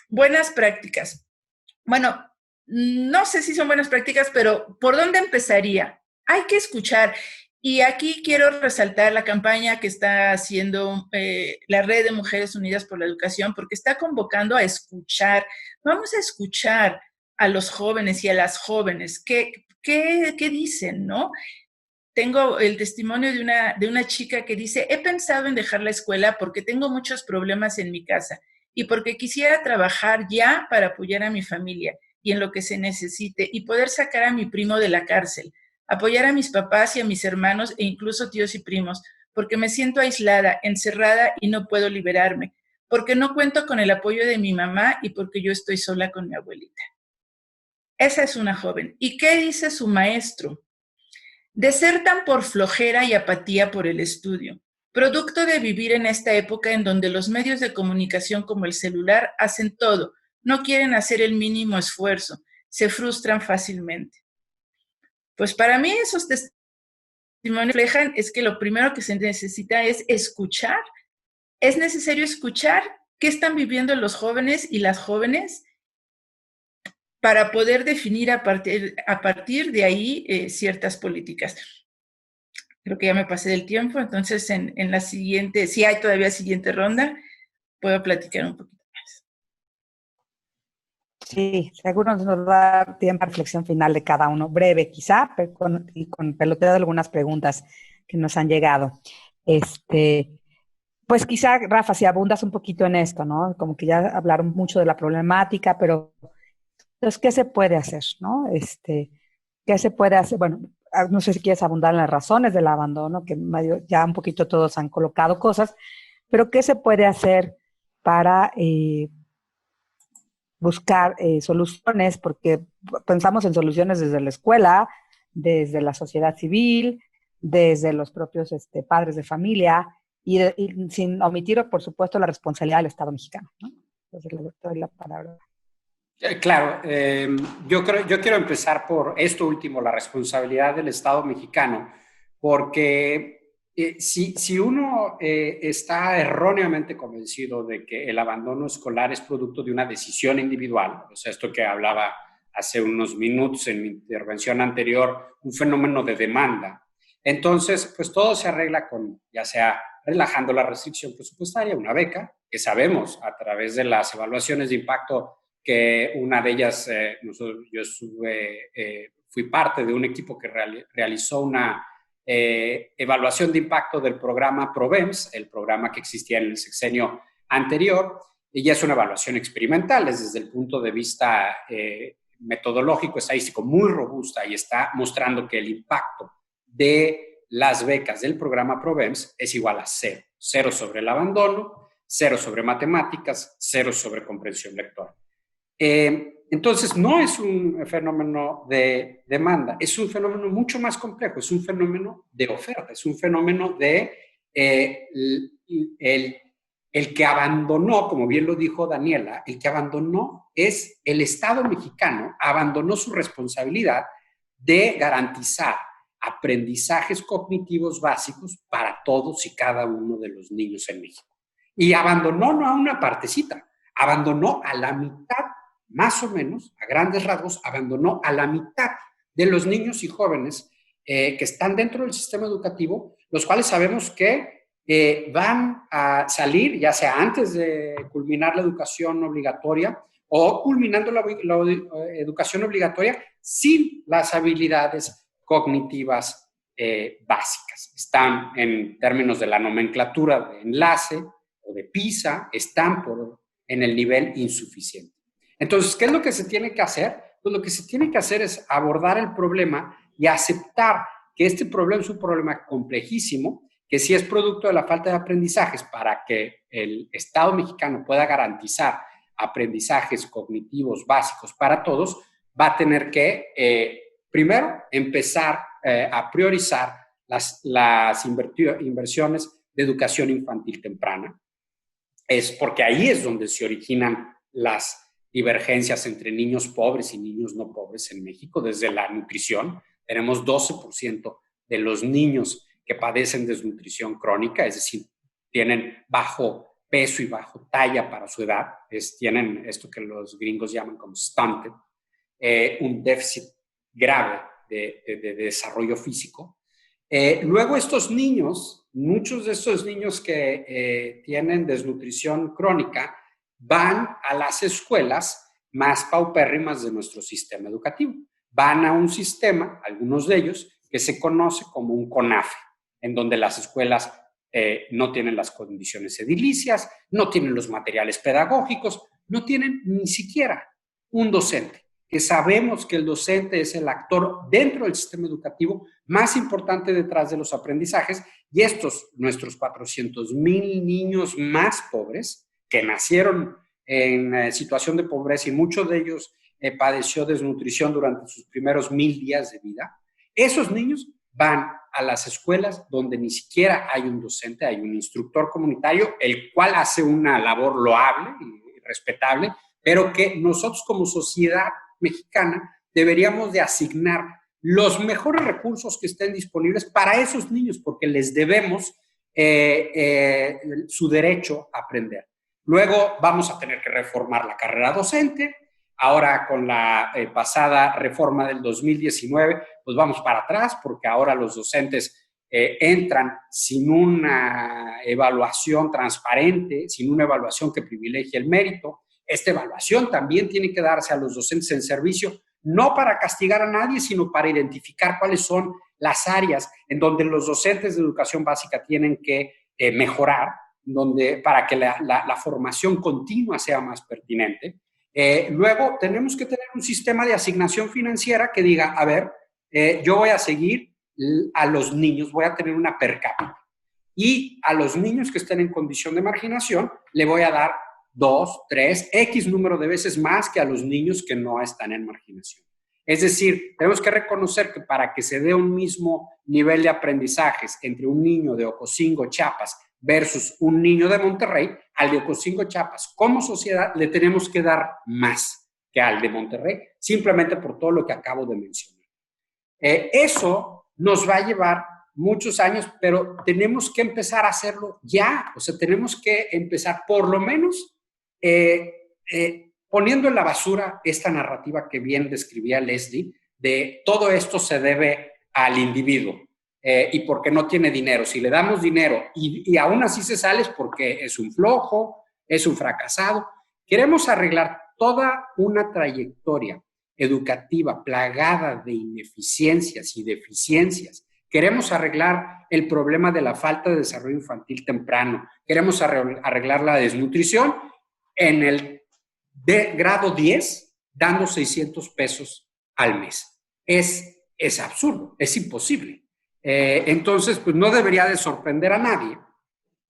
Buenas prácticas. Bueno, no sé si son buenas prácticas, pero ¿por dónde empezaría? Hay que escuchar. Y aquí quiero resaltar la campaña que está haciendo la Red de Mujeres Unidas por la Educación, porque está convocando a escuchar. Vamos a escuchar a los jóvenes y a las jóvenes. ¿Qué dicen, no? Tengo el testimonio de una chica que dice, he pensado en dejar la escuela porque tengo muchos problemas en mi casa y porque quisiera trabajar ya para apoyar a mi familia y en lo que se necesite y poder sacar a mi primo de la cárcel, apoyar a mis papás y a mis hermanos e incluso tíos y primos, porque me siento aislada, encerrada y no puedo liberarme, porque no cuento con el apoyo de mi mamá y porque yo estoy sola con mi abuelita. Esa es una joven. ¿Y qué dice su maestro? Desertan por flojera y apatía por el estudio, producto de vivir en esta época en donde los medios de comunicación como el celular hacen todo, no quieren hacer el mínimo esfuerzo, se frustran fácilmente. Pues para mí esos testimonios reflejan es que lo primero que se necesita es escuchar. Es necesario escuchar qué están viviendo los jóvenes y las jóvenes para poder definir a partir de ahí ciertas políticas. Creo que ya me pasé del tiempo, entonces en la siguiente, si hay todavía siguiente ronda, puedo platicar un poquito más. Sí, seguro nos va a dar tiempo a reflexión final de cada uno, breve quizá, pero con peloteo de algunas preguntas que nos han llegado. Pues quizá, Rafa, si abundas un poquito en esto, ¿no? Como que ya hablaron mucho de la problemática, pero entonces, ¿qué se puede hacer, no? ¿Qué se puede hacer? Bueno, no sé si quieres abundar en las razones del abandono, que ya un poquito todos han colocado cosas, pero ¿qué se puede hacer para buscar soluciones? Porque pensamos en soluciones desde la escuela, desde la sociedad civil, desde los propios padres de familia, y sin omitir, por supuesto, la responsabilidad del Estado mexicano, ¿no? Entonces, le doy la palabra. Claro, yo quiero empezar por esto último, la responsabilidad del Estado mexicano, porque si uno está erróneamente convencido de que el abandono escolar es producto de una decisión individual, o sea, esto que hablaba hace unos minutos en mi intervención anterior, un fenómeno de demanda, entonces, pues todo se arregla con, ya sea relajando la restricción presupuestaria, una beca, que sabemos a través de las evaluaciones de impacto, que una de ellas, yo fui parte de un equipo que realizó una evaluación de impacto del programa PROVEMS, el programa que existía en el sexenio anterior, y ya es una evaluación experimental, es desde el punto de vista metodológico, estadístico, muy robusta, y está mostrando que el impacto de las becas del programa PROVEMS es igual a cero. Cero sobre el abandono, cero sobre matemáticas, cero sobre comprensión lectora. Entonces, no es un fenómeno de demanda, es un fenómeno mucho más complejo, es un fenómeno de oferta, es un fenómeno de el que abandonó, como bien lo dijo Daniela, el que abandonó es el Estado mexicano, abandonó su responsabilidad de garantizar aprendizajes cognitivos básicos para todos y cada uno de los niños en México. Y abandonó no a una partecita, abandonó a la mitad, más o menos, a grandes rasgos, abandonó a la mitad de los niños y jóvenes que están dentro del sistema educativo, los cuales sabemos que van a salir, ya sea antes de culminar la educación obligatoria o culminando la educación obligatoria sin las habilidades cognitivas básicas. Están en términos de la nomenclatura de enlace o de PISA, están en el nivel insuficiente. Entonces, ¿qué es lo que se tiene que hacer? Pues lo que se tiene que hacer es abordar el problema y aceptar que este problema es un problema complejísimo, que si es producto de la falta de aprendizajes, para que el Estado mexicano pueda garantizar aprendizajes cognitivos básicos para todos, va a tener que, primero, empezar a priorizar las inversiones de educación infantil temprana. Es porque ahí es donde se originan las divergencias entre niños pobres y niños no pobres en México. Desde la nutrición, tenemos 12% de los niños que padecen desnutrición crónica, es decir, tienen bajo peso y bajo talla para su edad, tienen esto que los gringos llaman como stunted, un déficit grave de desarrollo físico. Luego estos niños, muchos de estos niños que tienen desnutrición crónica, van a las escuelas más paupérrimas de nuestro sistema educativo. Van a un sistema, algunos de ellos, que se conoce como un CONAFE, en donde las escuelas no tienen las condiciones edilicias, no tienen los materiales pedagógicos, no tienen ni siquiera un docente, que sabemos que el docente es el actor dentro del sistema educativo más importante detrás de los aprendizajes, y estos, nuestros 400,000 niños más pobres, que nacieron en situación de pobreza y muchos de ellos padeció desnutrición durante sus primeros 1,000 días de vida, esos niños van a las escuelas donde ni siquiera hay un docente, hay un instructor comunitario, el cual hace una labor loable y respetable, pero que nosotros como sociedad mexicana deberíamos de asignar los mejores recursos que estén disponibles para esos niños, porque les debemos su derecho a aprender. Luego vamos a tener que reformar la carrera docente. Ahora con la pasada reforma del 2019, pues vamos para atrás, porque ahora los docentes entran sin una evaluación transparente, sin una evaluación que privilegie el mérito, esta evaluación también tiene que darse a los docentes en servicio, no para castigar a nadie, sino para identificar cuáles son las áreas en donde los docentes de educación básica tienen que mejorar, para que la formación continua sea más pertinente. Luego, tenemos que tener un sistema de asignación financiera que diga, a ver, yo voy a seguir a los niños, voy a tener una per cápita. Y a los niños que estén en condición de marginación, le voy a dar 2, 3, X número de veces más que a los niños que no están en marginación. Es decir, tenemos que reconocer que para que se dé un mismo nivel de aprendizajes entre un niño de Ocosingo, Chiapas, versus un niño de Monterrey, al de Ocosingo, Chiapas, como sociedad, le tenemos que dar más que al de Monterrey, simplemente por todo lo que acabo de mencionar. Eso nos va a llevar muchos años, pero tenemos que empezar a hacerlo ya. O sea, tenemos que empezar por lo menos poniendo en la basura esta narrativa que bien describía Leslie, de todo esto se debe al individuo y porque no tiene dinero. Si le damos dinero y aún así se sale es porque es un flojo, es un fracasado. Queremos arreglar toda una trayectoria educativa plagada de ineficiencias y deficiencias. Queremos arreglar el problema de la falta de desarrollo infantil temprano. Queremos arreglar la desnutrición en el grado 10, dando 600 pesos al mes. Es absurdo, es imposible. Entonces, pues no debería de sorprender a nadie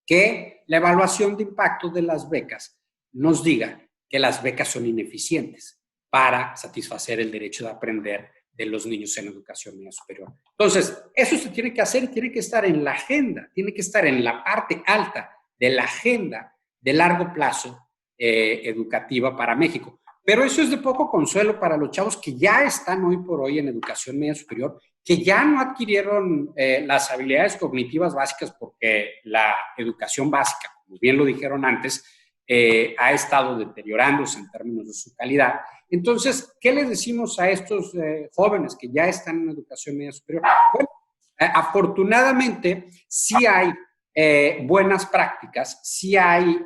que la evaluación de impacto de las becas nos diga que las becas son ineficientes para satisfacer el derecho de aprender de los niños en educación media superior. Entonces, eso se tiene que hacer y tiene que estar en la agenda, tiene que estar en la parte alta de la agenda de largo plazo educativa para México. Pero eso es de poco consuelo para los chavos que ya están hoy por hoy en educación media superior, que ya no adquirieron las habilidades cognitivas básicas porque la educación básica, como bien lo dijeron antes, ha estado deteriorándose en términos de su calidad. Entonces, ¿qué les decimos a estos jóvenes que ya están en educación media superior? Bueno, afortunadamente, sí hay buenas prácticas, sí hay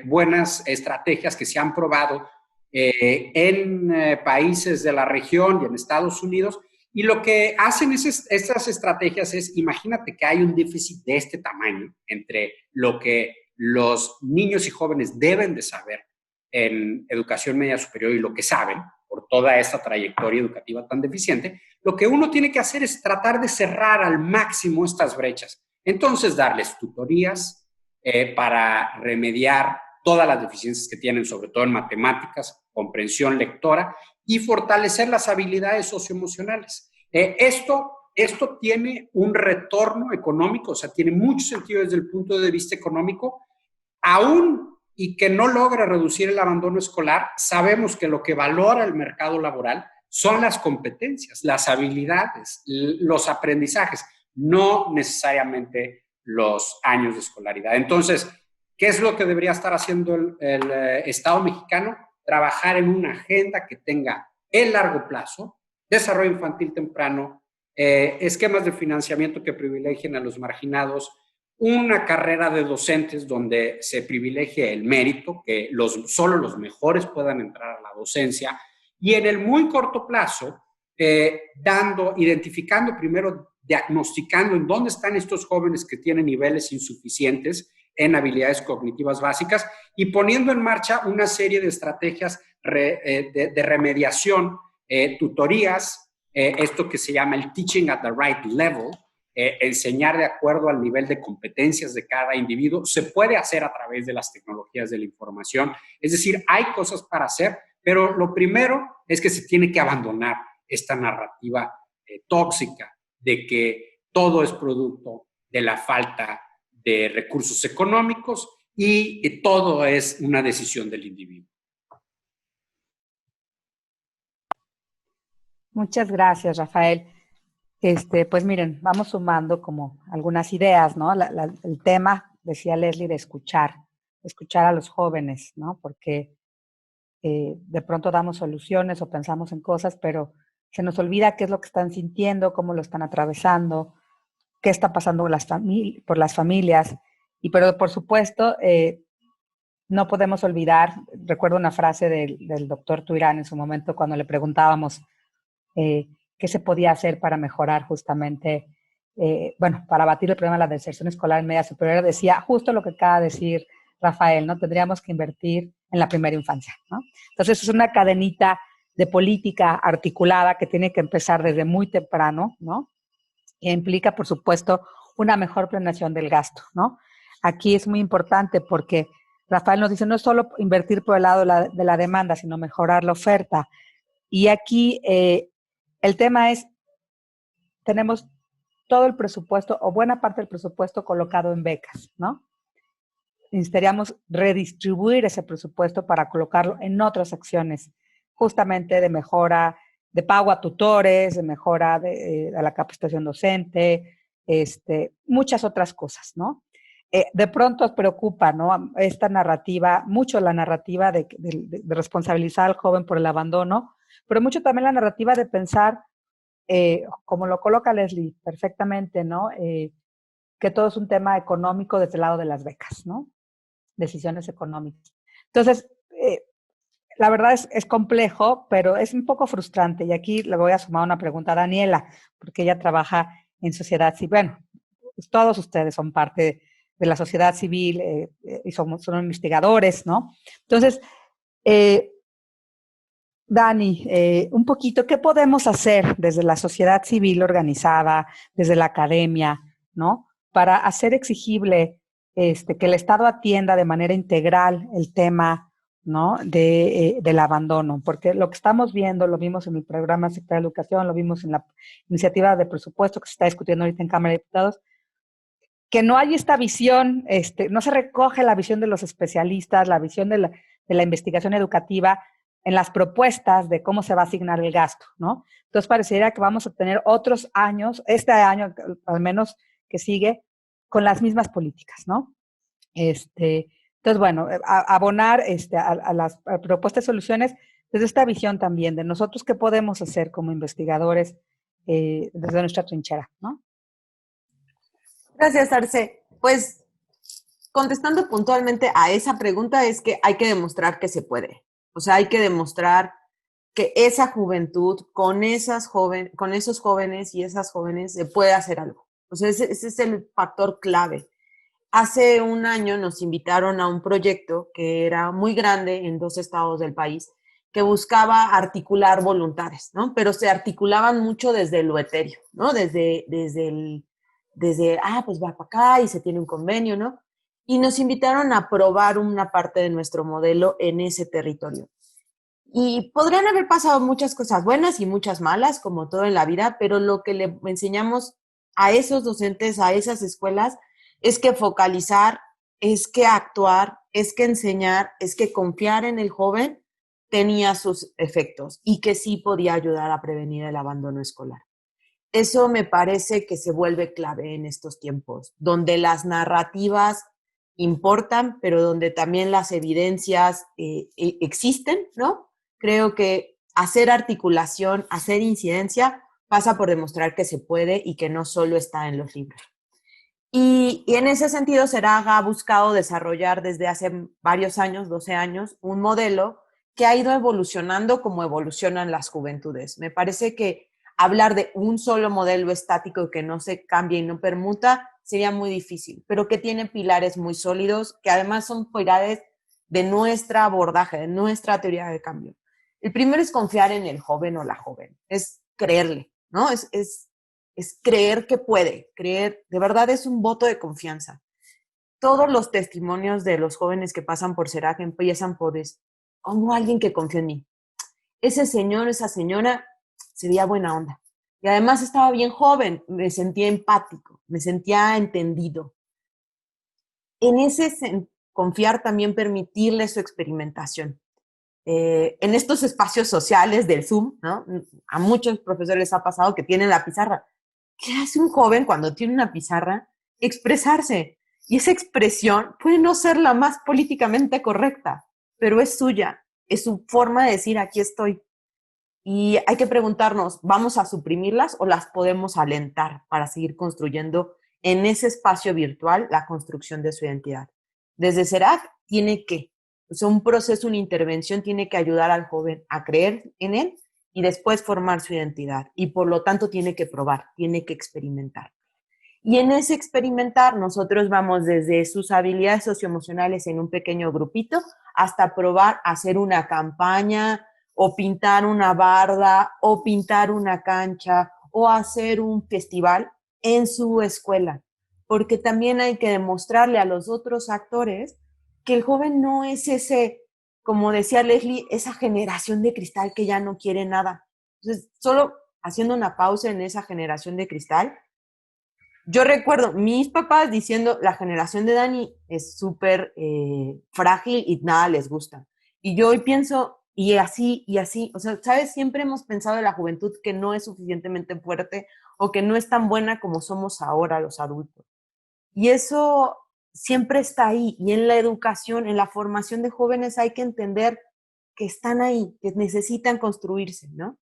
buenas estrategias que se han probado en países de la región y en Estados Unidos, y lo que hacen estas estrategias es, imagínate que hay un déficit de este tamaño entre lo que los niños y jóvenes deben de saber en educación media superior y lo que saben por toda esta trayectoria educativa tan deficiente. Lo que uno tiene que hacer es tratar de cerrar al máximo estas brechas. Entonces, darles tutorías para remediar todas las deficiencias que tienen, sobre todo en matemáticas, comprensión lectora, y fortalecer las habilidades socioemocionales. Esto tiene un retorno económico, o sea, tiene mucho sentido desde el punto de vista económico, aún y que no logra reducir el abandono escolar. Sabemos que lo que valora el mercado laboral son las competencias, las habilidades, los aprendizajes, no necesariamente los años de escolaridad. Entonces, ¿qué es lo que debería estar haciendo el Estado mexicano? Trabajar en una agenda que tenga el largo plazo, desarrollo infantil temprano, esquemas de financiamiento que privilegien a los marginados, una carrera de docentes donde se privilegie el mérito, que solo los mejores puedan entrar a la docencia, y en el muy corto plazo, identificando primero, diagnosticando en dónde están estos jóvenes que tienen niveles insuficientes en habilidades cognitivas básicas y poniendo en marcha una serie de estrategias de remediación, tutorías, esto que se llama el teaching at the right level, enseñar de acuerdo al nivel de competencias de cada individuo, se puede hacer a través de las tecnologías de la información. Es decir, hay cosas para hacer, pero lo primero es que se tiene que abandonar esta narrativa tóxica de que todo es producto de la falta de recursos económicos y todo es una decisión del individuo. Muchas gracias, Rafael. Pues miren, vamos sumando como algunas ideas, ¿no? El tema, decía Leslie, de escuchar a los jóvenes, ¿no? Porque de pronto damos soluciones o pensamos en cosas, pero se nos olvida qué es lo que están sintiendo, cómo lo están atravesando, qué está pasando por las familias, pero por supuesto no podemos olvidar, recuerdo una frase del doctor Tuirán en su momento cuando le preguntábamos qué se podía hacer para mejorar justamente, para abatir el problema de la deserción escolar en media superior, decía justo lo que acaba de decir Rafael, ¿no? Tendríamos que invertir en la primera infancia, ¿no? Entonces es una cadenita de política articulada que tiene que empezar desde muy temprano, ¿no? E implica, por supuesto, una mejor planeación del gasto, ¿no? Aquí es muy importante porque Rafael nos dice, no es solo invertir por el lado de la demanda, sino mejorar la oferta. Y aquí el tema es, tenemos todo el presupuesto o buena parte del presupuesto colocado en becas, ¿no? Necesitaríamos redistribuir ese presupuesto para colocarlo en otras acciones, justamente de mejora, de pago a tutores, de mejora de la capacitación docente, muchas otras cosas, ¿no? De pronto os preocupa, ¿no? Esta narrativa, mucho la narrativa de responsabilizar al joven por el abandono, pero mucho también la narrativa de pensar, como lo coloca Leslie perfectamente, ¿no? Que todo es un tema económico desde el lado de las becas, ¿no? Decisiones económicas. Entonces, la verdad es complejo, pero es un poco frustrante. Y aquí le voy a sumar una pregunta a Daniela, porque ella trabaja en sociedad civil. Bueno, pues todos ustedes son parte de la sociedad civil y son investigadores, ¿no? Entonces, Dani, un poquito, ¿qué podemos hacer desde la sociedad civil organizada, desde la academia, ¿no? Para hacer exigible que el Estado atienda de manera integral el tema, ¿no? Del abandono, porque lo que estamos viendo, lo vimos en el programa Secretaría de Educación, lo vimos en la iniciativa de presupuesto que se está discutiendo ahorita en Cámara de Diputados, que no hay esta visión, no se recoge la visión de los especialistas, la visión de la investigación educativa en las propuestas de cómo se va a asignar el gasto, ¿no? Entonces pareciera que vamos a tener otros años, este año al menos que sigue, con las mismas políticas, ¿no? Entonces, bueno, abonar a las propuestas de soluciones desde esta visión también de nosotros qué podemos hacer como investigadores desde nuestra trinchera, ¿no? Gracias, Arce. Pues contestando puntualmente a esa pregunta es que hay que demostrar que se puede. O sea, hay que demostrar que esa juventud, con esos jóvenes y esas jóvenes, se puede hacer algo. O sea, ese es el factor clave. Hace un año nos invitaron a un proyecto que era muy grande en 2 estados del país, que buscaba articular voluntades, ¿no? Pero se articulaban mucho desde lo etéreo, ¿no? Desde pues va para acá y se tiene un convenio, ¿no? Y nos invitaron a probar una parte de nuestro modelo en ese territorio. Y podrían haber pasado muchas cosas buenas y muchas malas, como todo en la vida, pero lo que le enseñamos a esos docentes, a esas escuelas, es que focalizar, es que actuar, es que enseñar, es que confiar en el joven tenía sus efectos y que sí podía ayudar a prevenir el abandono escolar. Eso me parece que se vuelve clave en estos tiempos, donde las narrativas importan, pero donde también las evidencias existen, ¿no? Creo que hacer articulación, hacer incidencia, pasa por demostrar que se puede y que no solo está en los libros. Y en ese sentido, SERAG ha buscado desarrollar desde hace varios años, 12 años, un modelo que ha ido evolucionando como evolucionan las juventudes. Me parece que hablar de un solo modelo estático que no se cambia y no permuta sería muy difícil, pero que tiene pilares muy sólidos, que además son pilares de nuestro abordaje, de nuestra teoría de cambio. El primero es confiar en el joven o la joven, es creerle, ¿no? Es creer que puede, creer, de verdad es un voto de confianza. Todos los testimonios de los jóvenes que pasan por SERAG empiezan por como alguien que confía en mí. Ese señor, esa señora, sería buena onda. Y además estaba bien joven, me sentía empático, me sentía entendido. En ese confiar también permitirle su experimentación. En estos espacios sociales del Zoom, ¿no? A muchos profesores les ha pasado que tienen la pizarra. ¿Qué hace un joven cuando tiene una pizarra? Expresarse. Y esa expresión puede no ser la más políticamente correcta, pero es suya, es su forma de decir aquí estoy. Y hay que preguntarnos, ¿vamos a suprimirlas o las podemos alentar para seguir construyendo en ese espacio virtual la construcción de su identidad? Desde SERAG tiene que, O sea, un proceso, una intervención tiene que ayudar al joven a creer en él y después formar su identidad. Y por lo tanto tiene que probar, tiene que experimentar. Y en ese experimentar nosotros vamos desde sus habilidades socioemocionales en un pequeño grupito hasta probar hacer una campaña o pintar una barda o pintar una cancha o hacer un festival en su escuela. Porque también hay que demostrarle a los otros actores que el joven no es ese, como decía Leslie, esa generación de cristal que ya no quiere nada. Entonces, solo haciendo una pausa en esa generación de cristal, yo recuerdo mis papás diciendo, la generación de Dani es súper frágil y nada les gusta. Y yo hoy pienso, y así, o sea, ¿sabes? Siempre hemos pensado de la juventud que no es suficientemente fuerte o que no es tan buena como somos ahora los adultos. Y eso siempre está ahí. Y en la educación, en la formación de jóvenes hay que entender que están ahí, que necesitan construirse, ¿no?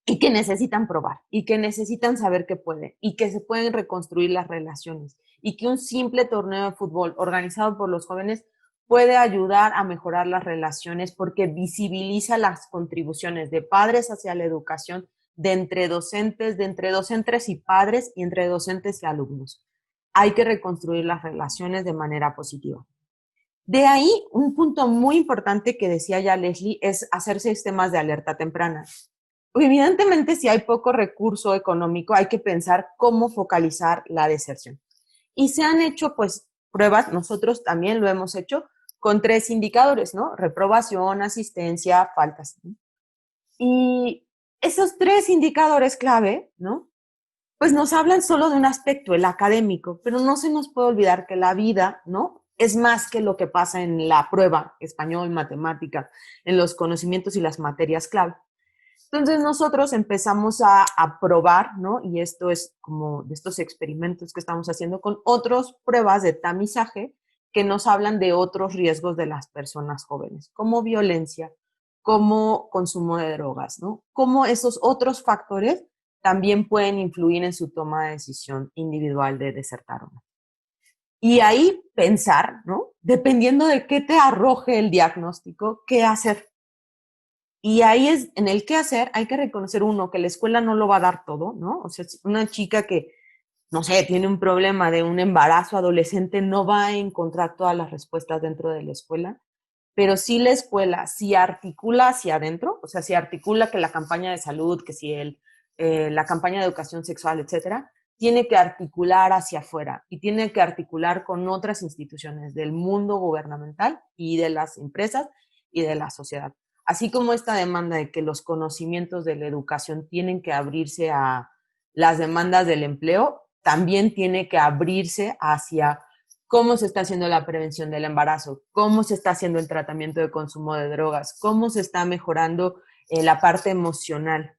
Y que necesitan probar, y que necesitan saber que pueden, y que se pueden reconstruir las relaciones, y que un simple torneo de fútbol organizado por los jóvenes puede ayudar a mejorar las relaciones porque visibiliza las contribuciones de padres hacia la educación, de entre docentes y padres, y entre docentes y alumnos. Hay que reconstruir las relaciones de manera positiva. De ahí, un punto muy importante que decía ya Leslie es hacer sistemas de alerta temprana. Evidentemente, si hay poco recurso económico, hay que pensar cómo focalizar la deserción. Y se han hecho, pues, pruebas, nosotros también lo hemos hecho, con 3 indicadores, ¿no? Reprobación, asistencia, faltas, ¿no? Y esos 3 indicadores clave, ¿no? Pues nos hablan solo de un aspecto, el académico, pero no se nos puede olvidar que la vida, ¿no? Es más que lo que pasa en la prueba, español, matemática, en los conocimientos y las materias clave. Entonces nosotros empezamos a probar, ¿no? Y esto es como de estos experimentos que estamos haciendo con otras pruebas de tamizaje que nos hablan de otros riesgos de las personas jóvenes, como violencia, como consumo de drogas, ¿no? Cómo esos otros factores también pueden influir en su toma de decisión individual de desertar o no. Y ahí pensar, ¿no? Dependiendo de qué te arroje el diagnóstico, qué hacer. Y ahí es, en el qué hacer, hay que reconocer uno, que la escuela no lo va a dar todo, ¿no? O sea, una chica que, no sé, tiene un problema de un embarazo adolescente no va a encontrar todas las respuestas dentro de la escuela, pero sí la escuela, si articula hacia adentro, o sea, si articula que la campaña de salud, que si la campaña de educación sexual, etcétera, tiene que articular hacia afuera y tiene que articular con otras instituciones del mundo gubernamental y de las empresas y de la sociedad. Así como esta demanda de que los conocimientos de la educación tienen que abrirse a las demandas del empleo, también tiene que abrirse hacia cómo se está haciendo la prevención del embarazo, cómo se está haciendo el tratamiento de consumo de drogas, cómo se está mejorando la parte emocional,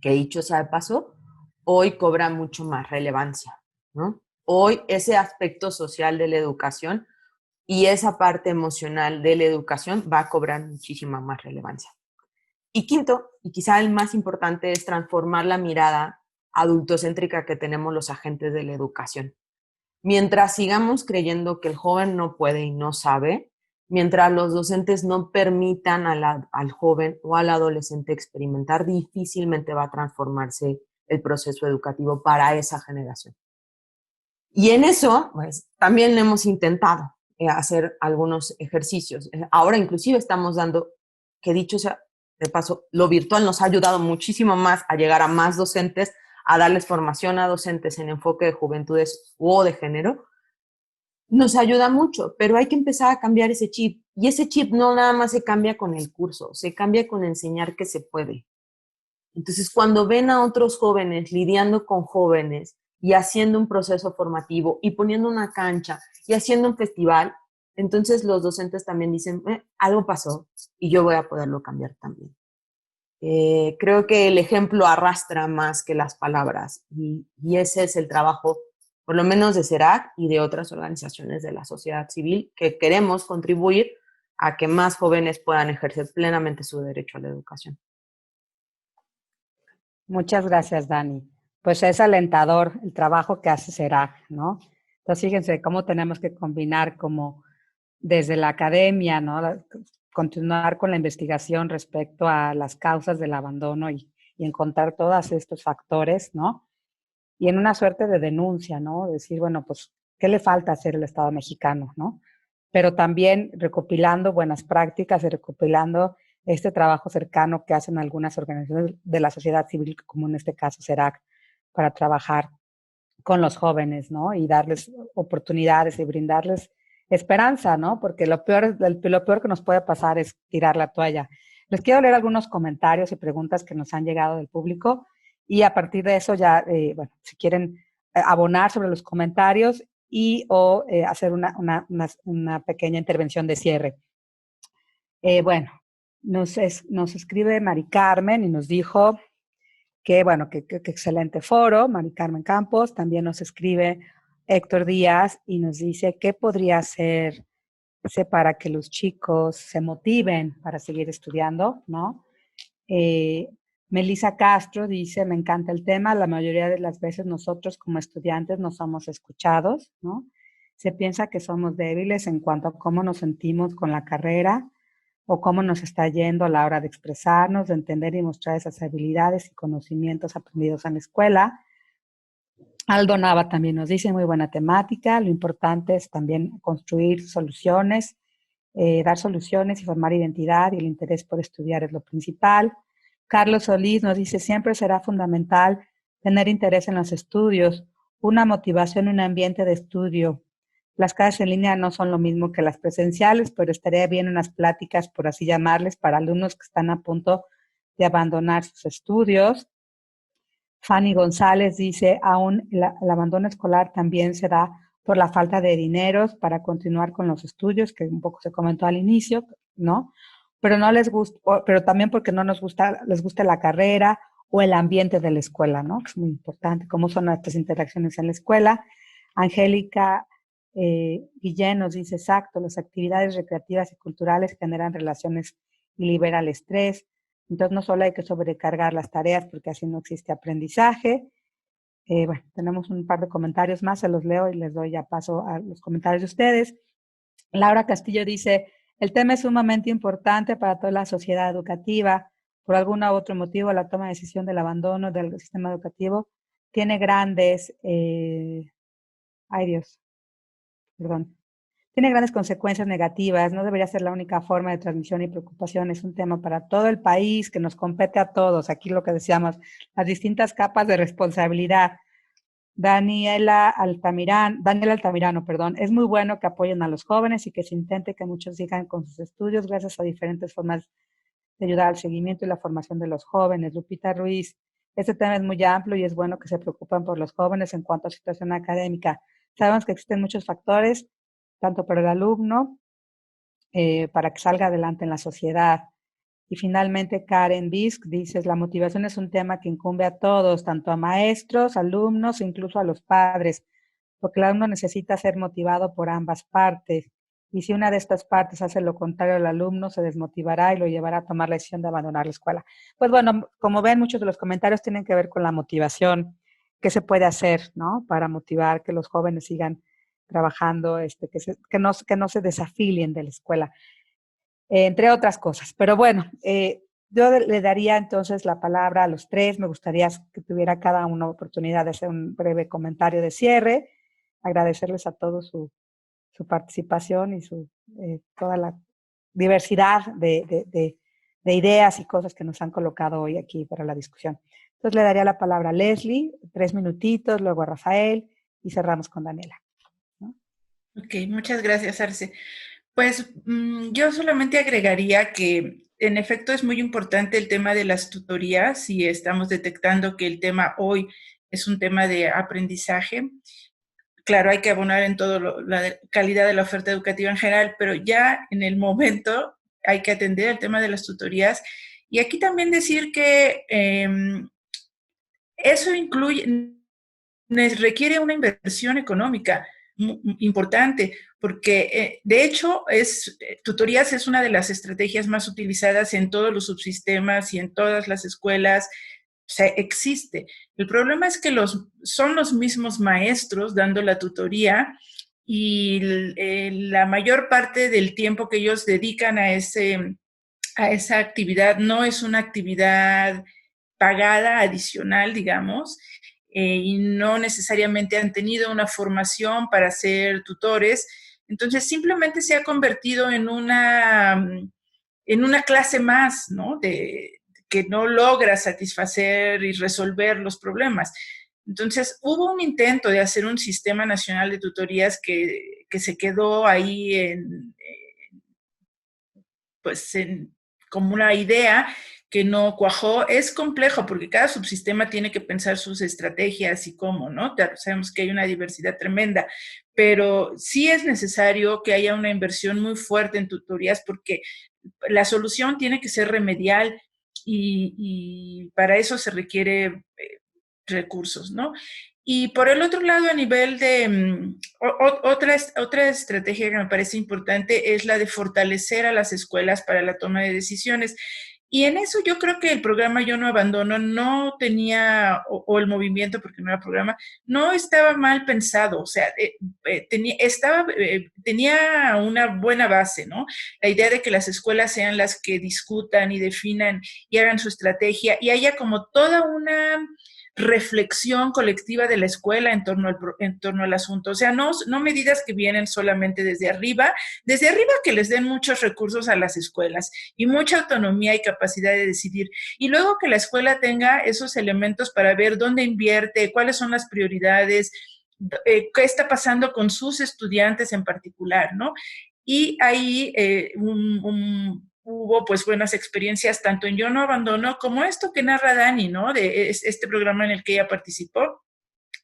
que dicho sea de paso, hoy cobra mucho más relevancia, ¿no? Hoy ese aspecto social de la educación y esa parte emocional de la educación va a cobrar muchísima más relevancia. Y quinto, y quizá el más importante, es transformar la mirada adultocéntrica que tenemos los agentes de la educación. Mientras sigamos creyendo que el joven no puede y no sabe, mientras los docentes no permitan al joven o al adolescente experimentar, difícilmente va a transformarse el proceso educativo para esa generación. Y en eso, pues, también hemos intentado hacer algunos ejercicios. Ahora inclusive estamos dando, que dicho sea de paso, lo virtual nos ha ayudado muchísimo más a llegar a más docentes, a darles formación a docentes en enfoque de juventudes o de género. Nos ayuda mucho, pero hay que empezar a cambiar ese chip. Y ese chip no nada más se cambia con el curso, se cambia con enseñar que se puede. Entonces, cuando ven a otros jóvenes lidiando con jóvenes y haciendo un proceso formativo y poniendo una cancha y haciendo un festival, entonces los docentes también dicen, algo pasó y yo voy a poderlo cambiar también. Creo que el ejemplo arrastra más que las palabras y ese es el trabajo, por lo menos de CERAC y de otras organizaciones de la sociedad civil, que queremos contribuir a que más jóvenes puedan ejercer plenamente su derecho a la educación. Muchas gracias, Dani. Pues es alentador el trabajo que hace CERAC, ¿no? Entonces, fíjense cómo tenemos que combinar como desde la academia, ¿no? Continuar con la investigación respecto a las causas del abandono y encontrar todos estos factores, ¿no? Y en una suerte de denuncia, ¿no? Decir, bueno, pues, ¿qué le falta hacer el Estado mexicano, ¿no? Pero también recopilando buenas prácticas y recopilando este trabajo cercano que hacen algunas organizaciones de la sociedad civil, como en este caso CERAC, para trabajar con los jóvenes, ¿no? Y darles oportunidades y brindarles esperanza, ¿no? Porque lo peor que nos puede pasar es tirar la toalla. Les quiero leer algunos comentarios y preguntas que nos han llegado del público y a partir de eso ya, bueno, si quieren abonar sobre los comentarios y o hacer una pequeña intervención de cierre. Bueno, nos escribe Mari Carmen y nos dijo que, bueno, que excelente foro, Mari Carmen Campos. También nos escribe Héctor Díaz y nos dice qué podría hacerse para que los chicos se motiven para seguir estudiando, ¿no? Melissa Castro dice, me encanta el tema, la mayoría de las veces nosotros como estudiantes no somos escuchados, ¿no? Se piensa que somos débiles en cuanto a cómo nos sentimos con la carrera o cómo nos está yendo a la hora de expresarnos, de entender y mostrar esas habilidades y conocimientos aprendidos en la escuela. Aldo Nava también nos dice, muy buena temática, lo importante es también construir soluciones, dar soluciones y formar identidad y el interés por estudiar es lo principal. Carlos Solís nos dice, siempre será fundamental tener interés en los estudios, una motivación, un ambiente de estudio. Las clases en línea no son lo mismo que las presenciales, pero estaría bien unas pláticas, por así llamarles, para alumnos que están a punto de abandonar sus estudios. Fanny González dice, aún el abandono escolar también se da por la falta de dineros para continuar con los estudios, que un poco se comentó al inicio, ¿no? Pero no les gusta, pero también porque no les gusta la carrera o el ambiente de la escuela, ¿no? Que es muy importante, cómo son nuestras interacciones en la escuela. Angélica Guillén nos dice, exacto, las actividades recreativas y culturales generan relaciones y liberan el estrés. Entonces, no solo hay que sobrecargar las tareas porque así no existe aprendizaje. Bueno, tenemos un par de comentarios más, se los leo y les doy ya paso a los comentarios de ustedes. Laura Castillo dice, el tema es sumamente importante para toda la sociedad educativa. Por algún u otro motivo, la toma de decisión del abandono del sistema educativo tiene grandes, tiene grandes consecuencias negativas, no debería ser la única forma de transmisión y preocupación, es un tema para todo el país que nos compete a todos, aquí lo que decíamos, las distintas capas de responsabilidad. Daniela Altamirano, es muy bueno que apoyen a los jóvenes y que se intente que muchos sigan con sus estudios gracias a diferentes formas de ayudar al seguimiento y la formación de los jóvenes. Lupita Ruiz, este tema es muy amplio y es bueno que se preocupen por los jóvenes en cuanto a situación académica. Sabemos que existen muchos factores, tanto para el alumno, para que salga adelante en la sociedad. Y finalmente, Karen Bisk dice, la motivación es un tema que incumbe a todos, tanto a maestros, alumnos, incluso a los padres, porque el alumno necesita ser motivado por ambas partes. Y si una de estas partes hace lo contrario, el alumno se desmotivará y lo llevará a tomar la decisión de abandonar la escuela. Pues bueno, como ven, muchos de los comentarios tienen que ver con la motivación, qué se puede hacer, ¿no? Para motivar que los jóvenes sigan trabajando, que no se desafilien de la escuela, entre otras cosas. Pero bueno, yo le daría entonces la palabra a los tres. Me gustaría que tuviera cada uno oportunidad de hacer un breve comentario de cierre, agradecerles a todos su participación y toda la diversidad de ideas y cosas que nos han colocado hoy aquí para la discusión. Entonces le daría la palabra a Leslie, 3 minutitos, luego a Rafael y cerramos con Daniela, ¿no? Ok, muchas gracias, Arce. Pues yo solamente agregaría que en efecto es muy importante el tema de las tutorías y estamos detectando que el tema hoy es un tema de aprendizaje. Claro, hay que abonar en todo la calidad de la oferta educativa en general, pero ya en el momento hay que atender el tema de las tutorías. Y aquí también decir que eso requiere una inversión económica importante, porque de hecho tutorías es una de las estrategias más utilizadas en todos los subsistemas y en todas las escuelas. O sea, existe. El problema es que son los mismos maestros dando la tutoría y la mayor parte del tiempo que ellos dedican a esa actividad no es una actividad pagada, adicional, digamos, y no necesariamente han tenido una formación para ser tutores. Entonces, simplemente se ha convertido en una clase más, ¿no? Que no logra satisfacer y resolver los problemas. Entonces, hubo un intento de hacer un sistema nacional de tutorías que se quedó ahí como una idea que no cuajó. Es complejo porque cada subsistema tiene que pensar sus estrategias y cómo, ¿no? Sabemos que hay una diversidad tremenda, pero sí es necesario que haya una inversión muy fuerte en tutorías porque la solución tiene que ser remedial y para eso se requiere recursos, ¿no? Y por el otro lado, a nivel de otra estrategia que me parece importante es la de fortalecer a las escuelas para la toma de decisiones. Y en eso yo creo que el programa Yo No Abandono no tenía, o el movimiento, porque no era programa, no estaba mal pensado, o sea, tenía una buena base, ¿no? La idea de que las escuelas sean las que discutan y definan y hagan su estrategia y haya como toda una reflexión colectiva de la escuela en torno al asunto. O sea, no medidas que vienen solamente desde arriba que les den muchos recursos a las escuelas y mucha autonomía y capacidad de decidir. Y luego que la escuela tenga esos elementos para ver dónde invierte, cuáles son las prioridades, qué está pasando con sus estudiantes en particular, ¿no? Y ahí hubo pues buenas experiencias tanto en Yo No Abandono como esto que narra Dani, ¿no? De este programa en el que ella participó,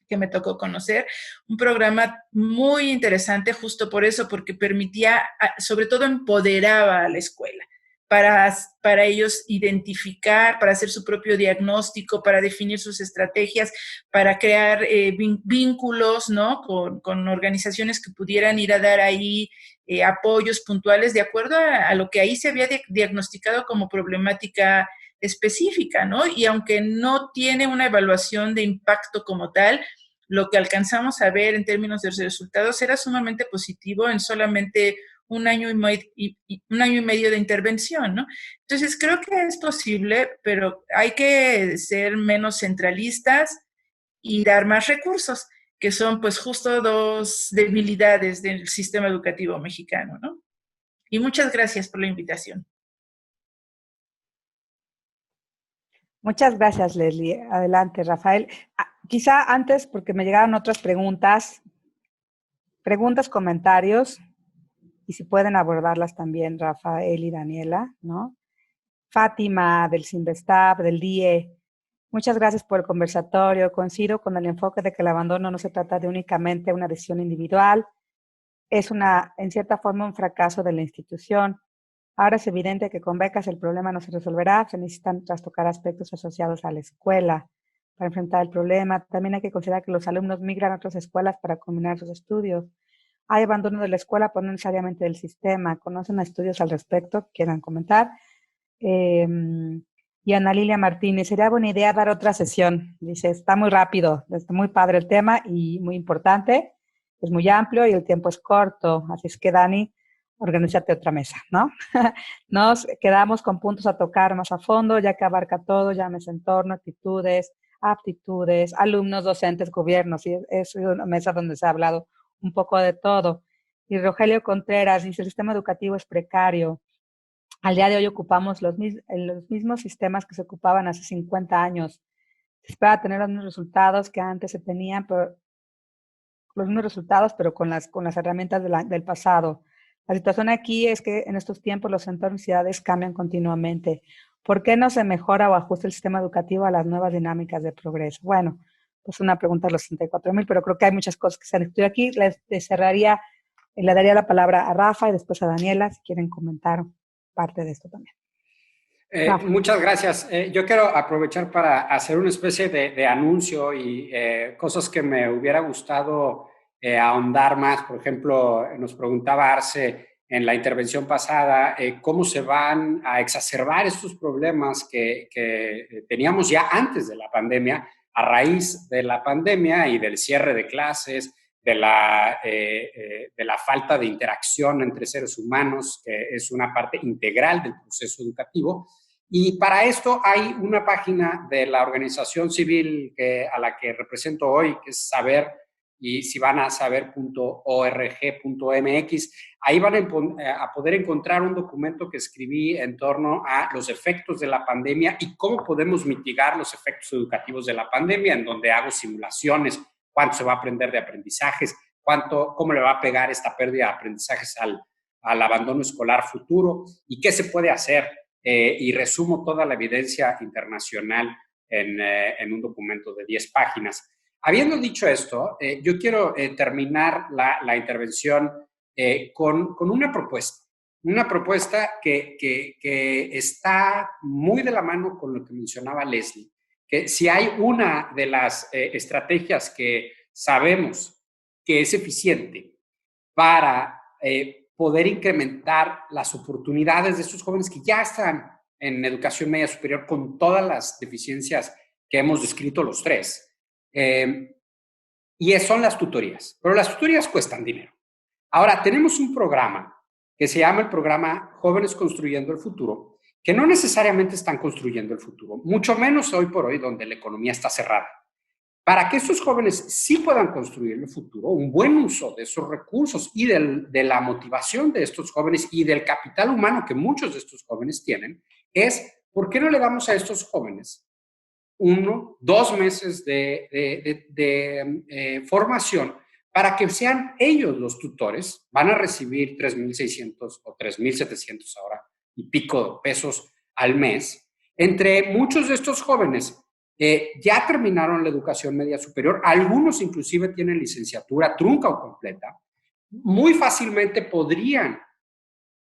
que me tocó conocer, un programa muy interesante justo por eso, porque permitía, sobre todo empoderaba a la escuela para ellos identificar, para hacer su propio diagnóstico, para definir sus estrategias, para crear vínculos, ¿no? Con organizaciones que pudieran ir a dar ahí apoyos puntuales de acuerdo a lo que ahí se había diagnosticado como problemática específica, ¿no? Y aunque no tiene una evaluación de impacto como tal, lo que alcanzamos a ver en términos de resultados era sumamente positivo en solamente un año y medio de intervención, ¿no? Entonces, creo que es posible, pero hay que ser menos centralistas y dar más recursos, que son pues justo dos debilidades del sistema educativo mexicano, ¿no? Y muchas gracias por la invitación. Muchas gracias, Leslie. Adelante, Rafael. Quizá antes, porque me llegaron otras preguntas, comentarios, y si pueden abordarlas también Rafael y Daniela, ¿no? Fátima, del Sinvestab, del DIE. Muchas gracias por el conversatorio. Coincido con el enfoque de que el abandono no se trata de únicamente una decisión individual, es en cierta forma, un fracaso de la institución. Ahora es evidente que con becas el problema no se resolverá, se necesitan trastocar aspectos asociados a la escuela para enfrentar el problema. También hay que considerar que los alumnos migran a otras escuelas para combinar sus estudios. Hay abandono de la escuela, pero no necesariamente del sistema. ¿Conocen estudios al respecto? ¿Quieran comentar? Y Ana Lilia Martínez, sería buena idea dar otra sesión. Dice, está muy rápido, está muy padre el tema y muy importante, es muy amplio y el tiempo es corto. Así es que, Dani, organízate otra mesa, ¿no? Nos quedamos con puntos a tocar más a fondo, ya que abarca todo, llámese entorno, actitudes, aptitudes, alumnos, docentes, gobiernos, y es una mesa donde se ha hablado un poco de todo. Y Rogelio Contreras dice, el sistema educativo es precario. Al día de hoy ocupamos los mismos sistemas que se ocupaban hace 50 años. Se espera tener los mismos resultados que antes se tenían, pero con las herramientas del pasado. La situación aquí es que en estos tiempos los entornos y ciudades cambian continuamente. ¿Por qué no se mejora o ajusta el sistema educativo a las nuevas dinámicas de progreso? Bueno, pues una pregunta de los 64,000, pero creo que hay muchas cosas que se han estudiado aquí. Le daría la palabra a Rafa y después a Daniela, si quieren comentar parte de esto también. Muchas gracias. Yo quiero aprovechar para hacer una especie de anuncio y cosas que me hubiera gustado ahondar más. Por ejemplo, nos preguntaba Arce en la intervención pasada cómo se van a exacerbar estos problemas que teníamos ya antes de la pandemia, a raíz de la pandemia y del cierre de clases, de la falta de interacción entre seres humanos, que es una parte integral del proceso educativo. Y para esto hay una página de la organización civil a la que represento hoy, que es Saber, y si van a saber.org.mx, ahí van a poder encontrar un documento que escribí en torno a los efectos de la pandemia y cómo podemos mitigar los efectos educativos de la pandemia, en donde hago simulaciones, cuánto se va a aprender de aprendizajes, cómo le va a pegar esta pérdida de aprendizajes al abandono escolar futuro y qué se puede hacer. Y resumo toda la evidencia internacional en un documento de 10 páginas. Habiendo dicho esto, yo quiero terminar la intervención con una propuesta que está muy de la mano con lo que mencionaba Leslie, que si hay una de las estrategias que sabemos que es eficiente para poder incrementar las oportunidades de estos jóvenes que ya están en educación media superior con todas las deficiencias que hemos descrito los tres, y son las tutorías. Pero las tutorías cuestan dinero. Ahora, tenemos un programa que se llama el programa Jóvenes Construyendo el Futuro, que no necesariamente están construyendo el futuro, mucho menos hoy por hoy donde la economía está cerrada. Para que estos jóvenes sí puedan construir el futuro, un buen uso de esos recursos y de la motivación de estos jóvenes y del capital humano que muchos de estos jóvenes tienen, es ¿por qué no le damos a estos jóvenes 1, 2 meses de formación para que sean ellos los tutores? Van a recibir 3,600 o 3,700 ahora y pico pesos al mes. Entre muchos de estos jóvenes ya terminaron la educación media superior, algunos inclusive tienen licenciatura trunca o completa, muy fácilmente podrían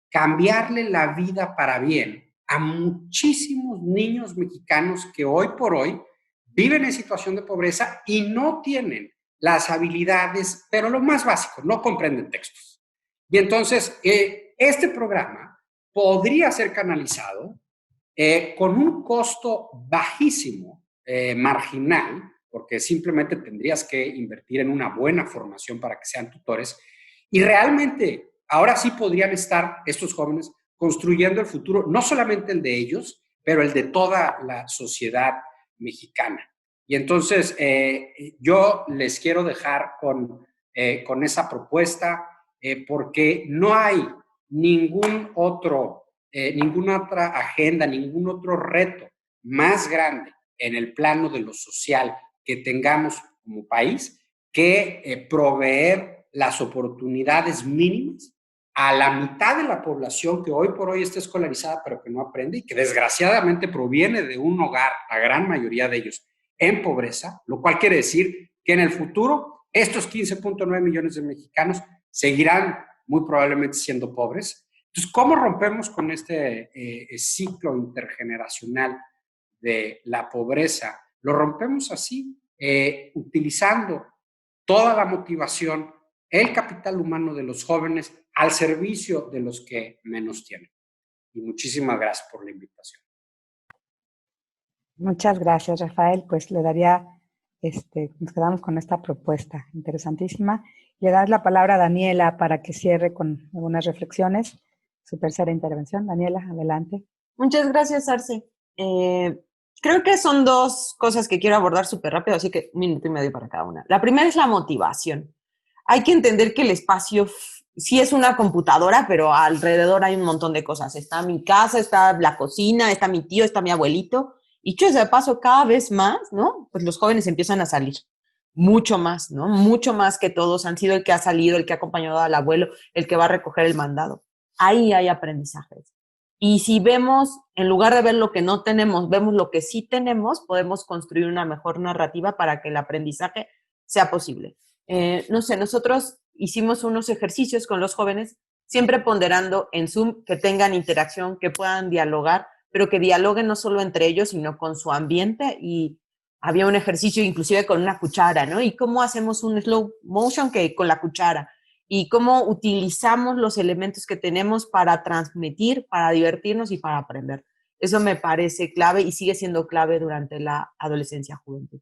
cambiarle la vida para bien a muchísimos niños mexicanos que hoy por hoy viven en situación de pobreza y no tienen las habilidades, pero lo más básico, no comprenden textos. Y entonces, este programa podría ser canalizado con un costo bajísimo, marginal, porque simplemente tendrías que invertir en una buena formación para que sean tutores, y realmente ahora sí podrían estar estos jóvenes construyendo el futuro, no solamente el de ellos, pero el de toda la sociedad mexicana. Y entonces yo les quiero dejar con esa propuesta, porque no hay ninguna otra agenda, ningún otro reto más grande en el plano de lo social que tengamos como país que proveer las oportunidades mínimas a la mitad de la población que hoy por hoy está escolarizada pero que no aprende y que desgraciadamente proviene de un hogar, la gran mayoría de ellos, en pobreza, lo cual quiere decir que en el futuro estos 15.9 millones de mexicanos seguirán muy probablemente siendo pobres. Entonces, ¿cómo rompemos con este ciclo intergeneracional de la pobreza? Lo rompemos así, utilizando toda la motivación, el capital humano de los jóvenes al servicio de los que menos tienen. Y muchísimas gracias por la invitación. Muchas gracias, Rafael. Pues le daría, nos quedamos con esta propuesta interesantísima. Le das la palabra a Daniela para que cierre con algunas reflexiones. Su tercera intervención. Daniela, adelante. Muchas gracias, Arce. Creo que son 2 cosas que quiero abordar súper rápido, así que 1 minuto y medio para cada una. La primera es la motivación. Hay que entender que el espacio sí es una computadora, pero alrededor hay un montón de cosas. Está mi casa, está la cocina, está mi tío, está mi abuelito. Y yo de paso cada vez más, ¿no? Pues los jóvenes empiezan a salir. Mucho más, ¿no? Mucho más que todos. Han sido el que ha salido, el que ha acompañado al abuelo, el que va a recoger el mandado. Ahí hay aprendizajes. Y si vemos, en lugar de ver lo que no tenemos, vemos lo que sí tenemos, podemos construir una mejor narrativa para que el aprendizaje sea posible. No sé, nosotros hicimos unos ejercicios con los jóvenes, siempre ponderando en Zoom que tengan interacción, que puedan dialogar, pero que dialoguen no solo entre ellos, sino con su ambiente. Y había un ejercicio inclusive con una cuchara, ¿no? Y cómo hacemos un slow motion que con la cuchara. Y cómo utilizamos los elementos que tenemos para transmitir, para divertirnos y para aprender. Eso me parece clave y sigue siendo clave durante la adolescencia, juventud.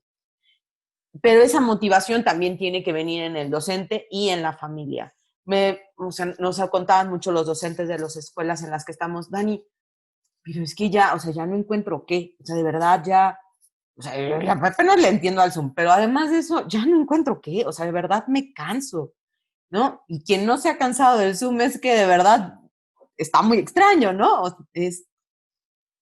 pero esa motivación también tiene que venir en el docente y en la familia. O sea, nos contaban mucho los docentes de las escuelas en las que estamos, Dani, pero es que ya, o sea, ya no encuentro qué, o sea, de verdad ya, o sea, yo apenas le entiendo al Zoom, pero además de eso, ya no encuentro qué, o sea, de verdad me canso, ¿no? Y quien no se ha cansado del Zoom es que de verdad está muy extraño, ¿no?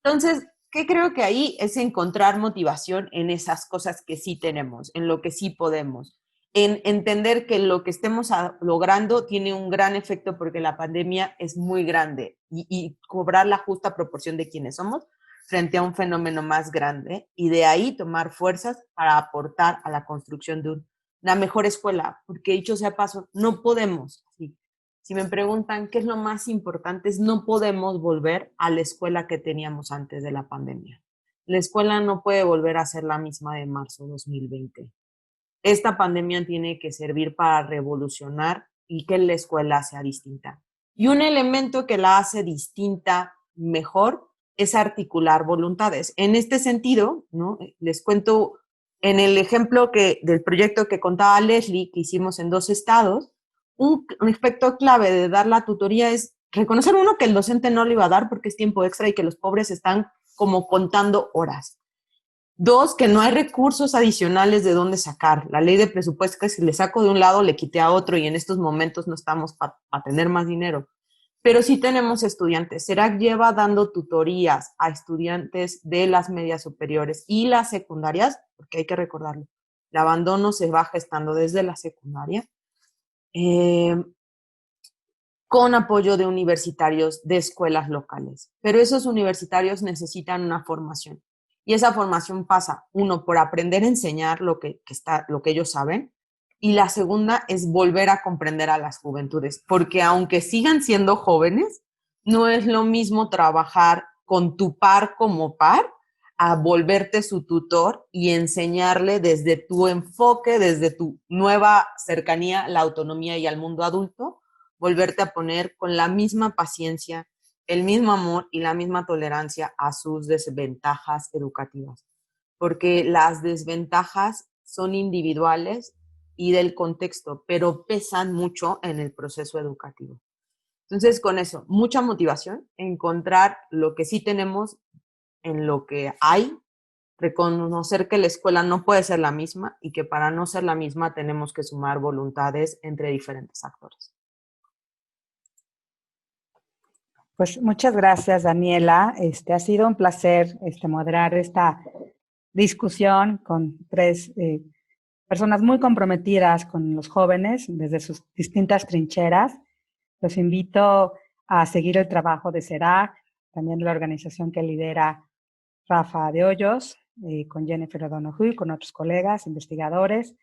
Entonces, ¿qué creo que ahí es encontrar motivación en esas cosas que sí tenemos, en lo que sí podemos? En entender que lo que estemos logrando tiene un gran efecto porque la pandemia es muy grande y cobrar la justa proporción de quienes somos frente a un fenómeno más grande y de ahí tomar fuerzas para aportar a la construcción de una mejor escuela, porque dicho sea paso, no podemos, ¿sí? Si me preguntan qué es lo más importante, es no podemos volver a la escuela que teníamos antes de la pandemia. La escuela no puede volver a ser la misma de marzo de 2020. Esta pandemia tiene que servir para revolucionar y que la escuela sea distinta. Y un elemento que la hace distinta mejor es articular voluntades. En este sentido, ¿no? Les cuento en el ejemplo del proyecto que contaba Leslie, que hicimos en 2 estados, un aspecto clave de dar la tutoría es reconocer uno que el docente no le iba a dar porque es tiempo extra y que los pobres están como contando horas. 2, que no hay recursos adicionales de dónde sacar. La ley de presupuesto que si le saco de un lado, le quité a otro y en estos momentos no estamos para tener más dinero. Pero sí tenemos estudiantes. CERAC lleva dando tutorías a estudiantes de las medias superiores y las secundarias, porque hay que recordarlo, el abandono se va gestando desde la secundaria, con apoyo de universitarios de escuelas locales. Pero esos universitarios necesitan una formación. Y esa formación pasa, 1, por aprender a enseñar lo que ellos saben, y la segunda es volver a comprender a las juventudes, porque aunque sigan siendo jóvenes, no es lo mismo trabajar con tu par como par a volverte su tutor y enseñarle desde tu enfoque, desde tu nueva cercanía, la autonomía y al mundo adulto, volverte a poner con la misma paciencia, el mismo amor y la misma tolerancia a sus desventajas educativas, porque las desventajas son individuales y del contexto, pero pesan mucho en el proceso educativo. Entonces, con eso, mucha motivación, encontrar lo que sí tenemos en lo que hay, reconocer que la escuela no puede ser la misma y que para no ser la misma tenemos que sumar voluntades entre diferentes actores. Pues muchas gracias, Daniela. Ha sido un placer moderar esta discusión con 3 personas muy comprometidas con los jóvenes desde sus distintas trincheras. Los invito a seguir el trabajo de CERAC, también de la organización que lidera Rafa de Hoyos, con Jennifer O'Donoghue y con otros colegas, investigadores,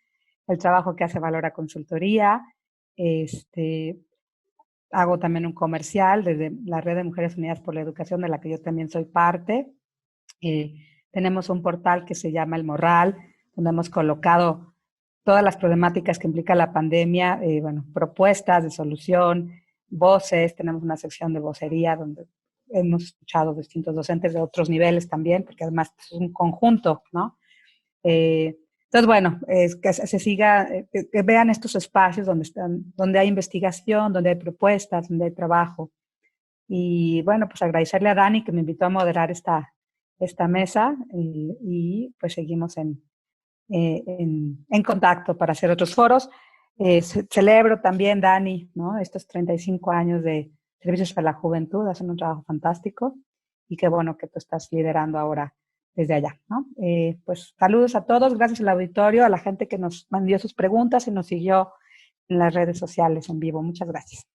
el trabajo que hace Valora Consultoría. Hago también un comercial desde la Red de Mujeres Unidas por la Educación, de la que yo también soy parte. Tenemos un portal que se llama El Morral, donde hemos colocado todas las problemáticas que implica la pandemia, propuestas de solución, voces. Tenemos una sección de vocería donde hemos escuchado distintos docentes de otros niveles también, porque además es un conjunto, ¿no? Entonces, bueno, que se siga, que vean estos espacios donde hay investigación, donde hay propuestas, donde hay trabajo. Y bueno, pues agradecerle a Dani que me invitó a moderar esta mesa y pues seguimos en contacto para hacer otros foros. Celebro también, Dani, ¿no? Estos 35 años de Servicios para la Juventud, hacen un trabajo fantástico y qué bueno que tú estás liderando ahora desde allá, ¿no? Pues saludos a todos, gracias al auditorio, a la gente que nos mandó sus preguntas y nos siguió en las redes sociales en vivo. Muchas gracias.